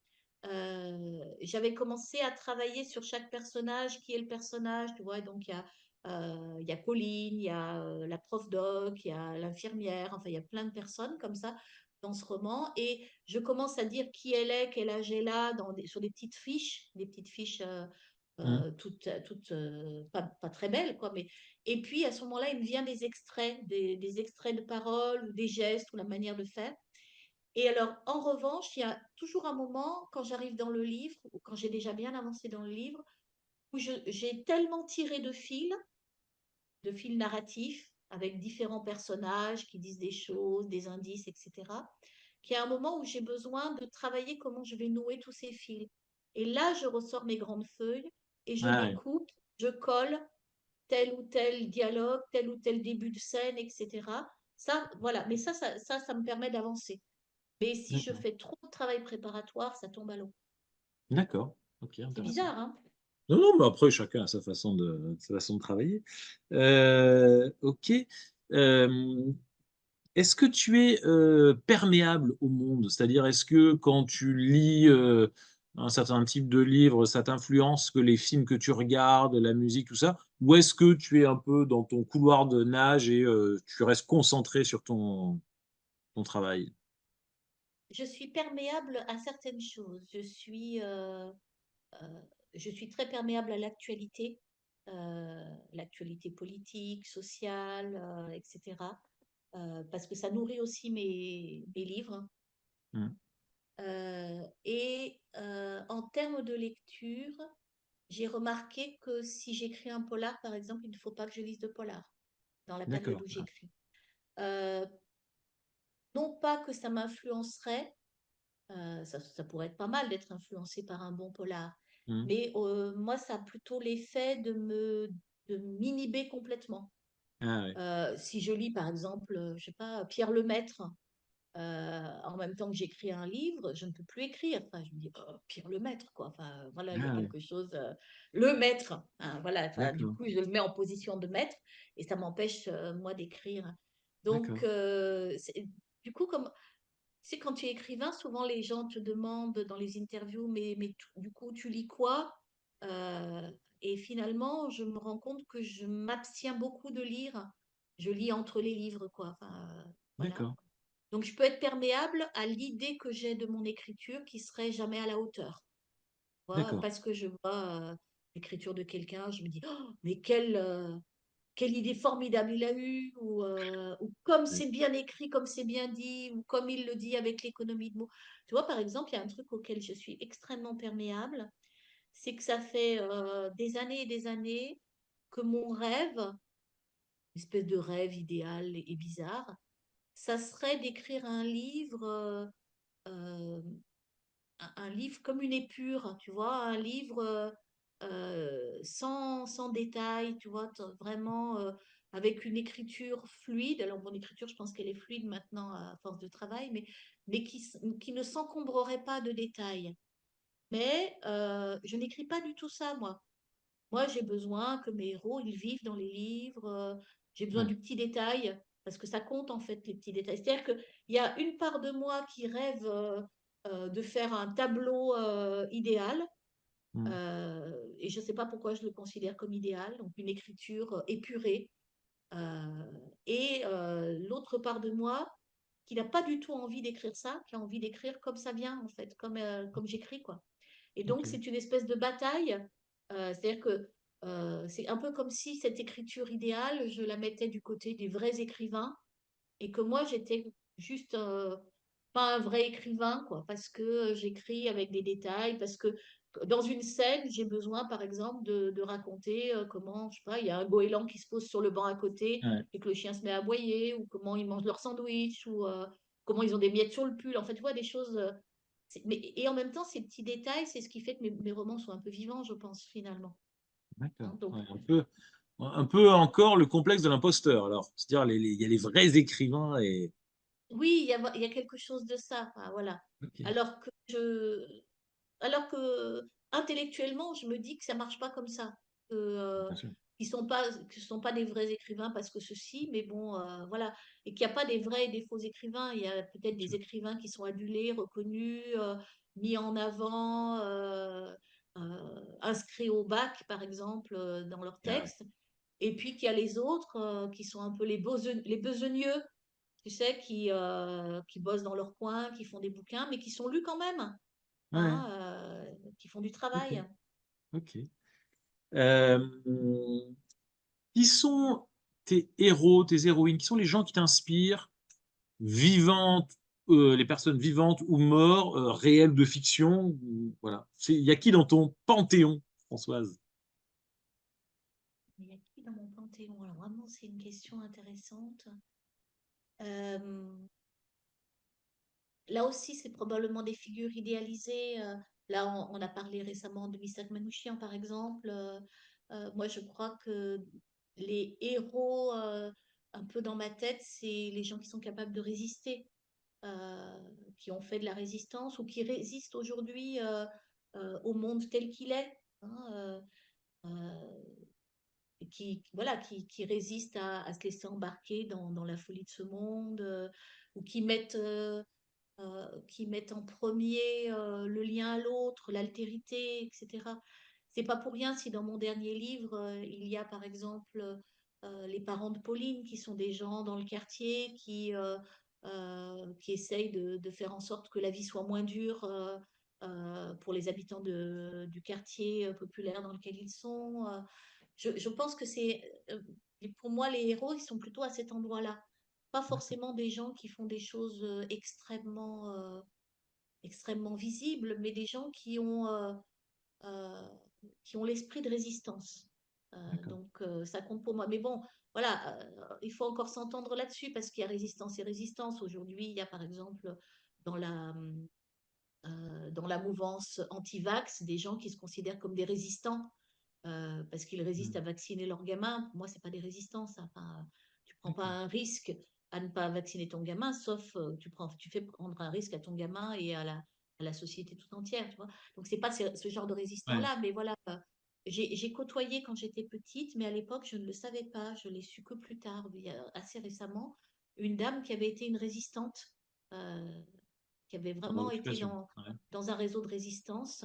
j'avais commencé à travailler sur chaque personnage, qui est le personnage, tu vois. Et donc, il y a Colline, il y a la prof doc, il y a l'infirmière, enfin, il y a plein de personnes comme ça dans ce roman. Et je commence à dire qui elle est, quel âge elle a, sur des petites fiches Mmh. toutes pas très belles, quoi. Et puis, à ce moment-là, il me vient des extraits, des extraits de paroles ou des gestes ou la manière de faire. Et alors, en revanche, il y a toujours un moment, quand j'arrive dans le livre, ou quand j'ai déjà bien avancé dans le livre, où j'ai tellement tiré de fils narratifs, avec différents personnages qui disent des choses, des indices, etc., qu'il y a un moment où j'ai besoin de travailler comment je vais nouer tous ces fils. Et là, je ressors mes grandes feuilles et je Ah oui, découpe, je colle tel ou tel dialogue, tel ou tel début de scène, etc. Ça, voilà. Mais ça me permet d'avancer. Mais si je d'accord, fais trop de travail préparatoire, ça tombe à l'eau. d'accord, OK, C'est intéressant. bizarre, hein? Non, non, mais après chacun a sa façon de travailler. OK. Est-ce que tu es, perméable au monde? C'est-à-dire, est-ce que quand tu lis, un certain type de livre, ça t'influence que les films que tu regardes, la musique, tout ça? Ou est-ce que tu es un peu dans ton couloir de nage et tu restes concentré sur ton travail? Je suis perméable à certaines choses. Je suis très perméable à l'actualité politique, sociale, etc. parce que ça nourrit aussi mes livres. Mm. En termes de lecture, j'ai remarqué que si j'écris un polar, par exemple, il ne faut pas que je lise de polar dans la période D'accord. où j'écris. Euh, non pas que ça m'influencerait, ça pourrait être pas mal d'être influencé par un bon polar, Mm. mais moi, ça a plutôt l'effet de m'inhiber complètement. Ah ouais. Si je lis, par exemple, je sais pas, Pierre Lemaître, en même temps que j'écris un livre, je ne peux plus écrire. Enfin, je me dis, oh, Pierre Lemaître, quoi. Enfin, voilà, il y a Ah ouais. quelque chose. Le maître, hein, voilà. Enfin, du D'accord. coup, je le mets en position de maître et ça m'empêche, moi, d'écrire. Donc, D'accord. du coup, comme c'est quand tu es écrivain, souvent les gens te demandent dans les interviews, du coup, tu lis quoi? Euh, et finalement, je me rends compte que je m'abstiens beaucoup de lire. Je lis entre les livres, quoi. Enfin, voilà. D'accord. Donc, je peux être perméable à l'idée que j'ai de mon écriture qui serait jamais à la hauteur. Tu vois, D'accord. parce que je vois l'écriture de quelqu'un, je me dis, oh, mais quelle idée formidable il a eue, ou comme Oui. c'est bien écrit, comme c'est bien dit, ou comme il le dit avec l'économie de mots. Tu vois, par exemple, il y a un truc auquel je suis extrêmement perméable, c'est que ça fait des années et des années que mon rêve, une espèce de rêve idéal et bizarre, ça serait d'écrire un livre, euh, un livre comme une épure, tu vois, un livre sans détail, tu vois, vraiment avec une écriture fluide. Alors, mon écriture, je pense qu'elle est fluide maintenant à force de travail, mais qui ne s'encombrerait pas de détails. Mais je n'écris pas du tout ça, moi. Moi, j'ai besoin que mes héros, ils vivent dans les livres. J'ai besoin Ouais. du petit détail, parce que ça compte, en fait, les petits détails. C'est-à-dire qu'il y a une part de moi qui rêve de faire un tableau idéal. Mm. Et je ne sais pas pourquoi je le considère comme idéal. Donc, une écriture épurée. L'autre part de moi qui n'a pas du tout envie d'écrire ça, qui a envie d'écrire comme ça vient, en fait, comme j'écris, quoi. Et Ok. donc, c'est une espèce de bataille. C'est-à-dire que c'est un peu comme si cette écriture idéale, je la mettais du côté des vrais écrivains et que moi, j'étais juste pas un vrai écrivain, quoi, parce que j'écris avec des détails, parce que dans une scène, j'ai besoin, par exemple, de raconter comment, je sais pas, il y a un goéland qui se pose sur le banc à côté Ouais. et que le chien se met à aboyer, ou comment ils mangent leur sandwich, ou comment ils ont des miettes sur le pull. En fait, tu vois, des choses. Et en même temps, ces petits détails, c'est ce qui fait que mes romans sont un peu vivants, je pense, finalement. D'accord. Hein, donc, Ouais, un peu encore le complexe de l'imposteur. Alors, c'est-à-dire, il y a les vrais écrivains et. oui, il y a quelque chose de ça. Enfin, voilà. Ok. Alors que alors que intellectuellement, je me dis que ça marche pas comme ça. Que, Bien sûr. que ce sont pas des vrais écrivains parce que ceci, mais bon, voilà. Et qu'il n'y a pas des vrais et des faux écrivains. Il y a peut-être Bien des sûr. écrivains qui sont adulés, reconnus, mis en avant, inscrits au bac, par exemple, dans leurs Ah ouais. textes. Et puis qu'il y a les autres qui sont un peu les besogneux, tu sais, qui bossent dans leur coin, qui font des bouquins, mais qui sont lus quand même, Ouais. hein, qui font du Ok. travail. Ok. Euh, qui sont tes héros, tes héroïnes? Qui sont les gens qui t'inspirent, vivantes, les personnes vivantes ou mortes, réelles de fiction? Voilà. Il y a qui dans ton panthéon, Françoise? Il y a qui dans mon panthéon? Alors vraiment, c'est une question intéressante. Euh, Là aussi, c'est probablement des figures idéalisées. Là, on a parlé récemment de Misak Manouchian, par exemple. Moi, je crois que les héros, un peu dans ma tête, c'est les gens qui sont capables de résister, qui ont fait de la résistance ou qui résistent aujourd'hui au monde tel qu'il est. Hein, voilà, qui résistent à se laisser embarquer dans la folie de ce monde, ou qui mettent en premier le lien à l'autre, l'altérité, etc. C'est pas pour rien si dans mon dernier livre, il y a par exemple les parents de Pauline, qui sont des gens dans le quartier qui essayent de faire en sorte que la vie soit moins dure pour les habitants du quartier populaire dans lequel ils sont. Je pense que pour moi, les héros, ils sont plutôt à cet endroit-là. pas D'accord. forcément des gens qui font des choses extrêmement visibles, mais des gens euh, qui ont l'esprit de résistance. D'accord. Donc, ça compte pour moi. Mais bon, voilà, il faut encore s'entendre là-dessus parce qu'il y a résistance et résistance. Aujourd'hui, il y a par exemple dans dans la mouvance anti-vax des gens qui se considèrent comme des résistants parce qu'ils résistent Hmm. à vacciner leurs gamins. Pour moi, c'est pas des résistants, ça. Enfin, tu prends pas D'accord. un risque à ne pas vacciner ton gamin, sauf tu fais prendre un risque à ton gamin et à la société tout entière, tu vois. Donc, c'est pas ce genre de Ouais. résistant-là, mais voilà. J'ai côtoyé quand j'étais petite, mais à l'époque, je ne le savais pas. Je l'ai su que plus tard, assez récemment, une dame qui avait été une résistante, euh, qui avait Pendant vraiment été l'occupation. Ouais. dans un réseau de résistance.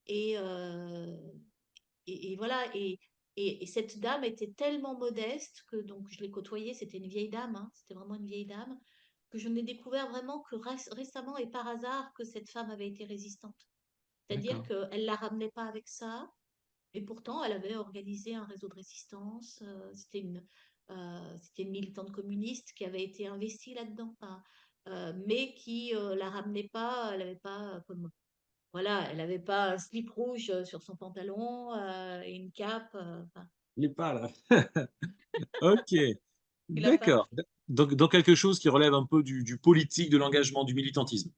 Et, euh, et voilà, et cette dame était tellement modeste que donc je l'ai côtoyée, c'était une vieille dame, hein, c'était vraiment une vieille dame, que je n'ai découvert vraiment que récemment et par hasard que cette femme avait été résistante. C'est-à-dire D'accord. qu'elle ne la ramenait pas avec ça, et pourtant elle avait organisé un réseau de résistance, c'était une militante communiste qui avait été investie là-dedans, hein, mais qui la ramenait pas, elle n'avait pas comme voilà, elle n'avait pas un slip rouge sur son pantalon et une cape. Enfin, Il n'est pas là. Ok. il l'a pas. D'accord. Donc quelque chose qui relève un peu du politique, de l'engagement, du militantisme.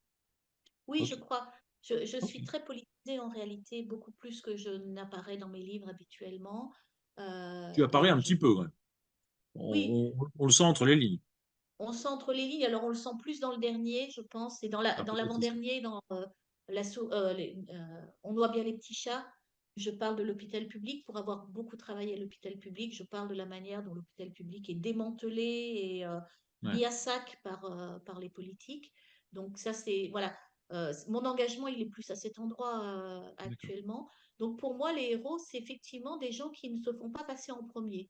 Oui, je Ok. crois. Je Ok. suis très politisée en réalité, beaucoup plus que je n'apparais dans mes livres habituellement. Tu apparais Et un petit peu, ouais. oui, On le sent entre les lignes. on sent entre les lignes. Alors, on le sent plus dans le dernier, je pense, et Ah, dans peut-être aussi. l'avant-dernier, dans On voit bien les petits chats. Je parle de l'hôpital public pour avoir beaucoup travaillé à l'hôpital public. Je parle de la manière dont l'hôpital public est démantelé et Ouais. mis à sac par les politiques. Donc, ça, c'est. Voilà. Mon engagement, il est plus à cet endroit D'accord. actuellement. Donc, pour moi, les héros, c'est effectivement des gens qui ne se font pas passer en premier.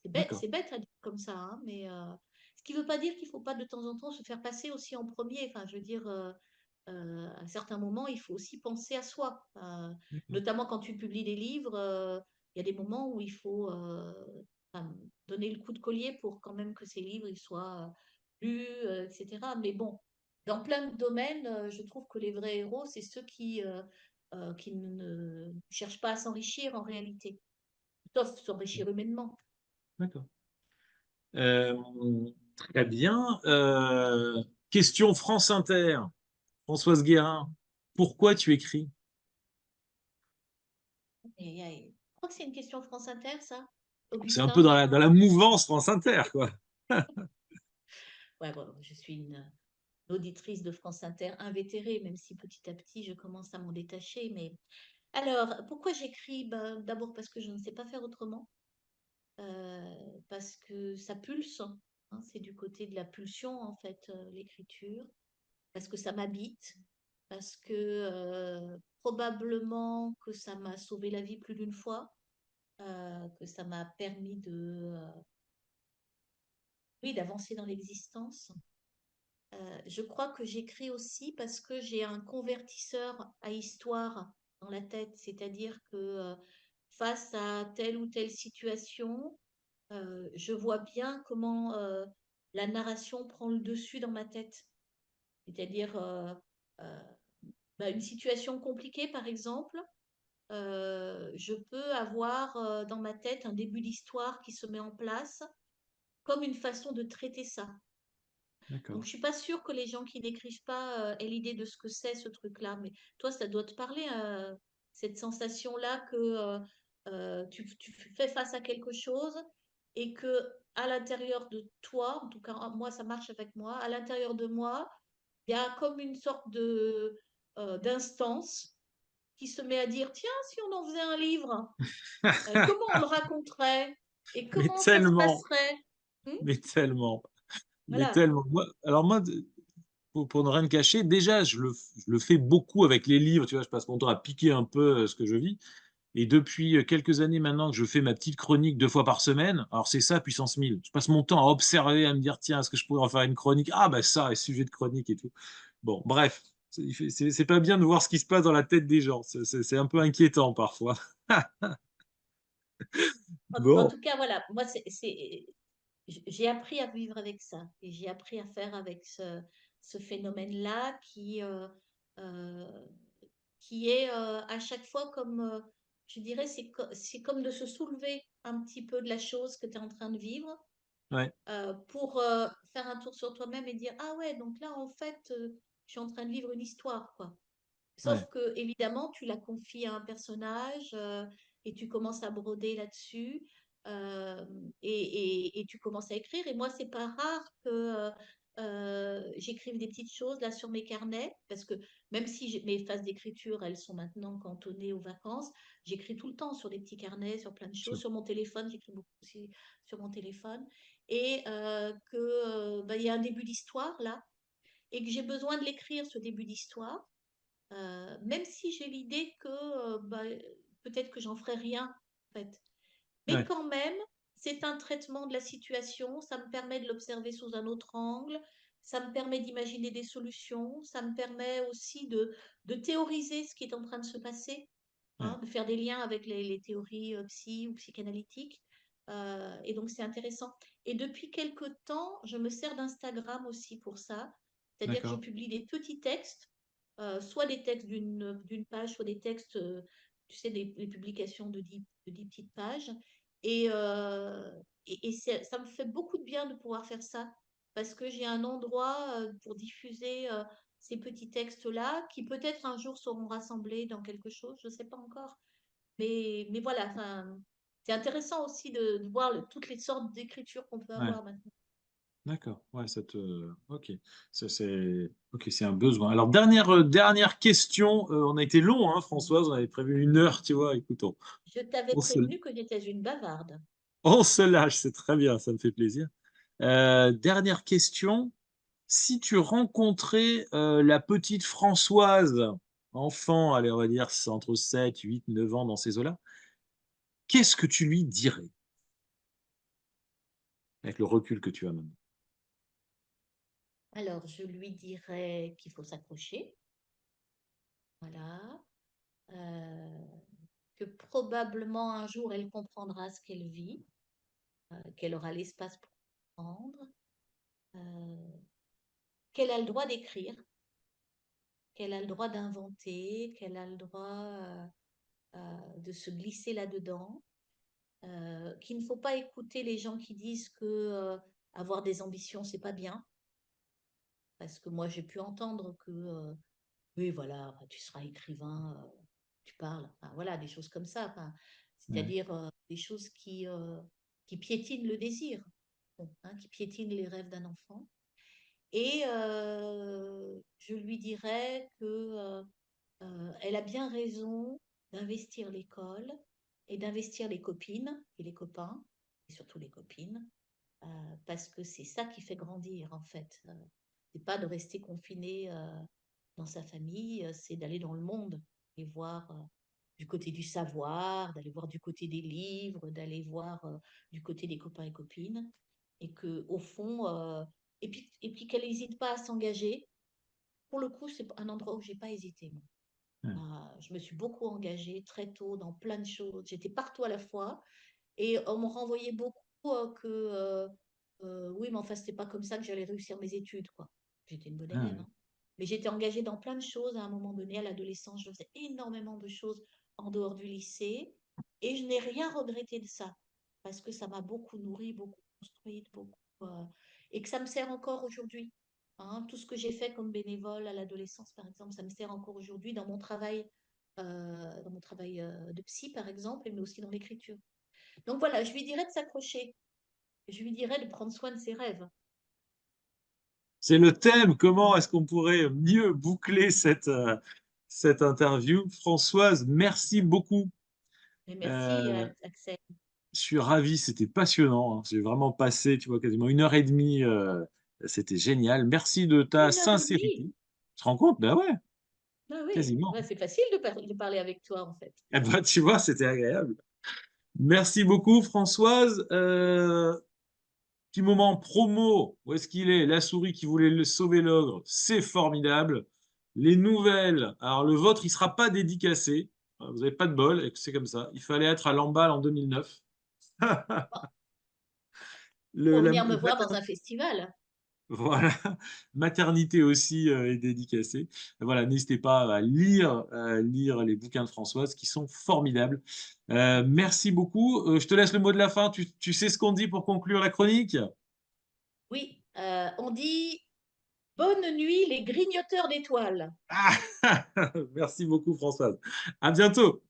D'accord. C'est bête à dire comme ça, hein, mais ce qui ne veut pas dire qu'il ne faut pas de temps en temps se faire passer aussi en premier. Enfin, je veux dire, à certains moments, il faut aussi penser à soi. D'accord. Notamment quand tu publies des livres, il y a des moments où il faut enfin, donner le coup de collier pour quand même que ces livres ils soient lus, etc. Mais bon, dans plein de domaines, je trouve que les vrais héros, c'est ceux qui ne cherchent pas à s'enrichir en réalité, sauf s'enrichir humainement. D'accord. Euh, Très bien. Question France Inter. Françoise Guérin. Pourquoi tu écris? Je crois que c'est une question France Inter, ça. C'est un peu Augustin, je dans crois. la mouvance France Inter, quoi. Ouais, bon, je suis une auditrice de France Inter invétérée, même si petit à petit je commence à m'en détacher. Mais alors, pourquoi j'écris? Ben, d'abord parce que je ne sais pas faire autrement, parce que ça pulse, hein, c'est du côté de la pulsion en fait, l'écriture, parce que ça m'habite, parce que probablement que ça m'a sauvé la vie plus d'une fois, que ça m'a permis oui, d'avancer dans l'existence. Je crois que j'écris aussi parce que j'ai un convertisseur à histoire dans la tête, c'est-à-dire que face à telle ou telle situation, je vois bien comment la narration prend le dessus dans ma tête. C'est-à-dire euh, une situation compliquée, par exemple, je peux avoir dans ma tête un début d'histoire qui se met en place comme une façon de traiter ça. Donc, D'accord. je suis pas sûre que les gens qui n'écrivent pas aient l'idée de ce que c'est ce truc-là. Mais toi, ça doit te parler, cette sensation-là que tu fais face à quelque chose et que à l'intérieur de toi, en tout cas, moi, ça marche avec moi, à l'intérieur de moi, il y a comme une sorte d'instance qui se met à dire, tiens, si on en faisait un livre, comment on le raconterait et Mais comment ça se tellement, passerait? Hmm. mais tellement, mais Voilà. tellement. Alors moi, pour ne rien te cacher, déjà, je le fais beaucoup avec les livres, tu vois, je passe mon temps à piquer un peu ce que je vis. Et depuis quelques années maintenant que je fais ma petite chronique 2 fois par semaine, alors c'est ça, puissance 1000. Je passe mon temps à observer, à me dire, tiens, est-ce que je pourrais en faire une chronique? Ah, bah ça, et sujet de chronique et tout. Bon, bref, c'est pas bien de voir ce qui se passe dans la tête des gens. C'est un peu inquiétant parfois. En Bon, tout cas, voilà, moi, j'ai appris à vivre avec ça et j'ai appris à faire avec ce phénomène-là euh, qui est à chaque fois comme, je dirais, c'est comme de se soulever un petit peu de la chose que tu es en train de vivre Ouais, pour faire un tour sur toi-même et dire, ah ouais, donc là, en fait, je suis en train de vivre une histoire, quoi. ouais, Sauf que, évidemment, tu la confies à un personnage et tu commences à broder là-dessus euh, et tu commences à écrire. Et moi, c'est pas rare que j'écrive des petites choses là sur mes carnets parce que même si mes phases d'écriture, elles sont maintenant cantonnées aux vacances, j'écris tout le temps sur des petits carnets, sur plein de choses. sûr. Sur mon téléphone, j'écris beaucoup aussi sur mon téléphone. Et bah, il y a un début d'histoire là et que j'ai besoin de l'écrire, ce début d'histoire même si j'ai l'idée que bah, peut-être que j'en ferai rien, en fait. Mais Ouais, quand même, c'est un traitement de la situation, ça me permet de l'observer sous un autre angle, ça me permet d'imaginer des solutions, ça me permet aussi de théoriser ce qui est en train de se passer, ouais, hein, de faire des liens avec les théories psy ou psychanalytiques. Et donc, c'est intéressant. Et depuis quelque temps, je me sers d'Instagram aussi pour ça. C'est-à-dire que je d'accord. publie des petits textes, soit des textes d'une page, soit des textes, tu sais, des publications de 10 petites pages. Et, ça me fait beaucoup de bien de pouvoir faire ça parce que j'ai un endroit pour diffuser ces petits textes-là qui peut-être un jour seront rassemblés dans quelque chose, je ne sais pas encore. Mais voilà, enfin, c'est intéressant aussi de voir toutes les sortes d'écritures qu'on peut Ouais, avoir maintenant. d'accord. Ouais, ça te... Ok. Ça, c'est... Ok, c'est un besoin. Alors, dernière question. On a été long, hein, Françoise. On avait prévu 1 heure, tu vois. Écoute, Je t'avais on se, prévenu que j'étais une bavarde. on se lâche. C'est très bien. Ça me fait plaisir. Dernière question. Si tu rencontrais la petite Françoise, enfant, allez, on va dire, c'est entre 7, 8, 9 ans dans ces eaux-là, qu'est-ce que tu lui dirais avec le recul que tu as maintenant? Alors, je lui dirais qu'il faut s'accrocher, voilà, euh, que probablement un jour elle comprendra ce qu'elle vit, qu'elle aura l'espace pour comprendre, euh, qu'elle a le droit d'écrire, qu'elle a le droit d'inventer, qu'elle a le droit de se glisser là-dedans, qu'il ne faut pas écouter les gens qui disent que avoir des ambitions, c'est pas bien, parce que moi j'ai pu entendre que oui, voilà, enfin, tu seras écrivain, tu parles, enfin, voilà, des choses comme ça, enfin, Ouais. c'est-à-dire des choses qui piétinent le désir, bon, hein, qui piétinent les rêves d'un enfant. Et je lui dirais que elle a bien raison d'investir l'école et d'investir les copines et les copains, et surtout les copines, euh, parce que c'est ça qui fait grandir en fait. C'est pas de rester confiné dans sa famille, c'est d'aller dans le monde et voir du côté du savoir, d'aller voir du côté des livres, d'aller voir du côté des copains et copines, et que au fond, et puis qu'elle n'hésite pas à s'engager. Pour le coup, c'est un endroit où j'ai pas hésité. Moi. Ouais. Je me suis beaucoup engagée très tôt dans plein de choses. J'étais partout à la fois et on me renvoyait beaucoup que oui, mais enfin, c'était pas comme ça que j'allais réussir mes études, quoi. J'étais une bonne Ah élève, ouais. hein. Mais j'étais engagée dans plein de choses à un moment donné, à l'adolescence. Je faisais énormément de choses en dehors du lycée et je n'ai rien regretté de ça parce que ça m'a beaucoup nourrie, beaucoup construite, beaucoup, et que ça me sert encore aujourd'hui. Hein. Tout ce que j'ai fait comme bénévole à l'adolescence, par exemple, ça me sert encore aujourd'hui dans mon travail de psy, par exemple, mais aussi dans l'écriture. Donc voilà, je lui dirais de s'accrocher. Je lui dirais de prendre soin de ses rêves. C'est le thème. Comment est-ce qu'on pourrait mieux boucler cette interview? Françoise, merci beaucoup. Mais merci, Euh, Axel. je suis ravi, c'était passionnant, hein. J'ai vraiment passé, tu vois, quasiment 1 heure et demie. C'était génial. Merci de ta 1 heure et demie. sincérité. Tu te rends compte? Ben ouais, Ah oui, quasiment. ouais, c'est facile de parler avec toi, en fait. Eh ben, tu vois, c'était agréable. Merci beaucoup, Françoise. Petit moment promo. Où est-ce qu'il est? La souris qui voulait sauver l'ogre. C'est formidable. Les nouvelles. Alors, le vôtre, il ne sera pas dédicacé. Vous n'avez pas de bol. Et c'est comme ça. Il fallait être à l'emballe en 2009. Le, Pour la venir me voir dans un festival. Voilà, maternité aussi est dédicacée. Voilà, n'hésitez pas à lire les bouquins de Françoise qui sont formidables. Merci beaucoup. Je te laisse le mot de la fin. Tu sais ce qu'on dit pour conclure la chronique? Oui, on dit bonne nuit les grignoteurs d'étoiles. Ah, merci beaucoup, Françoise. À bientôt.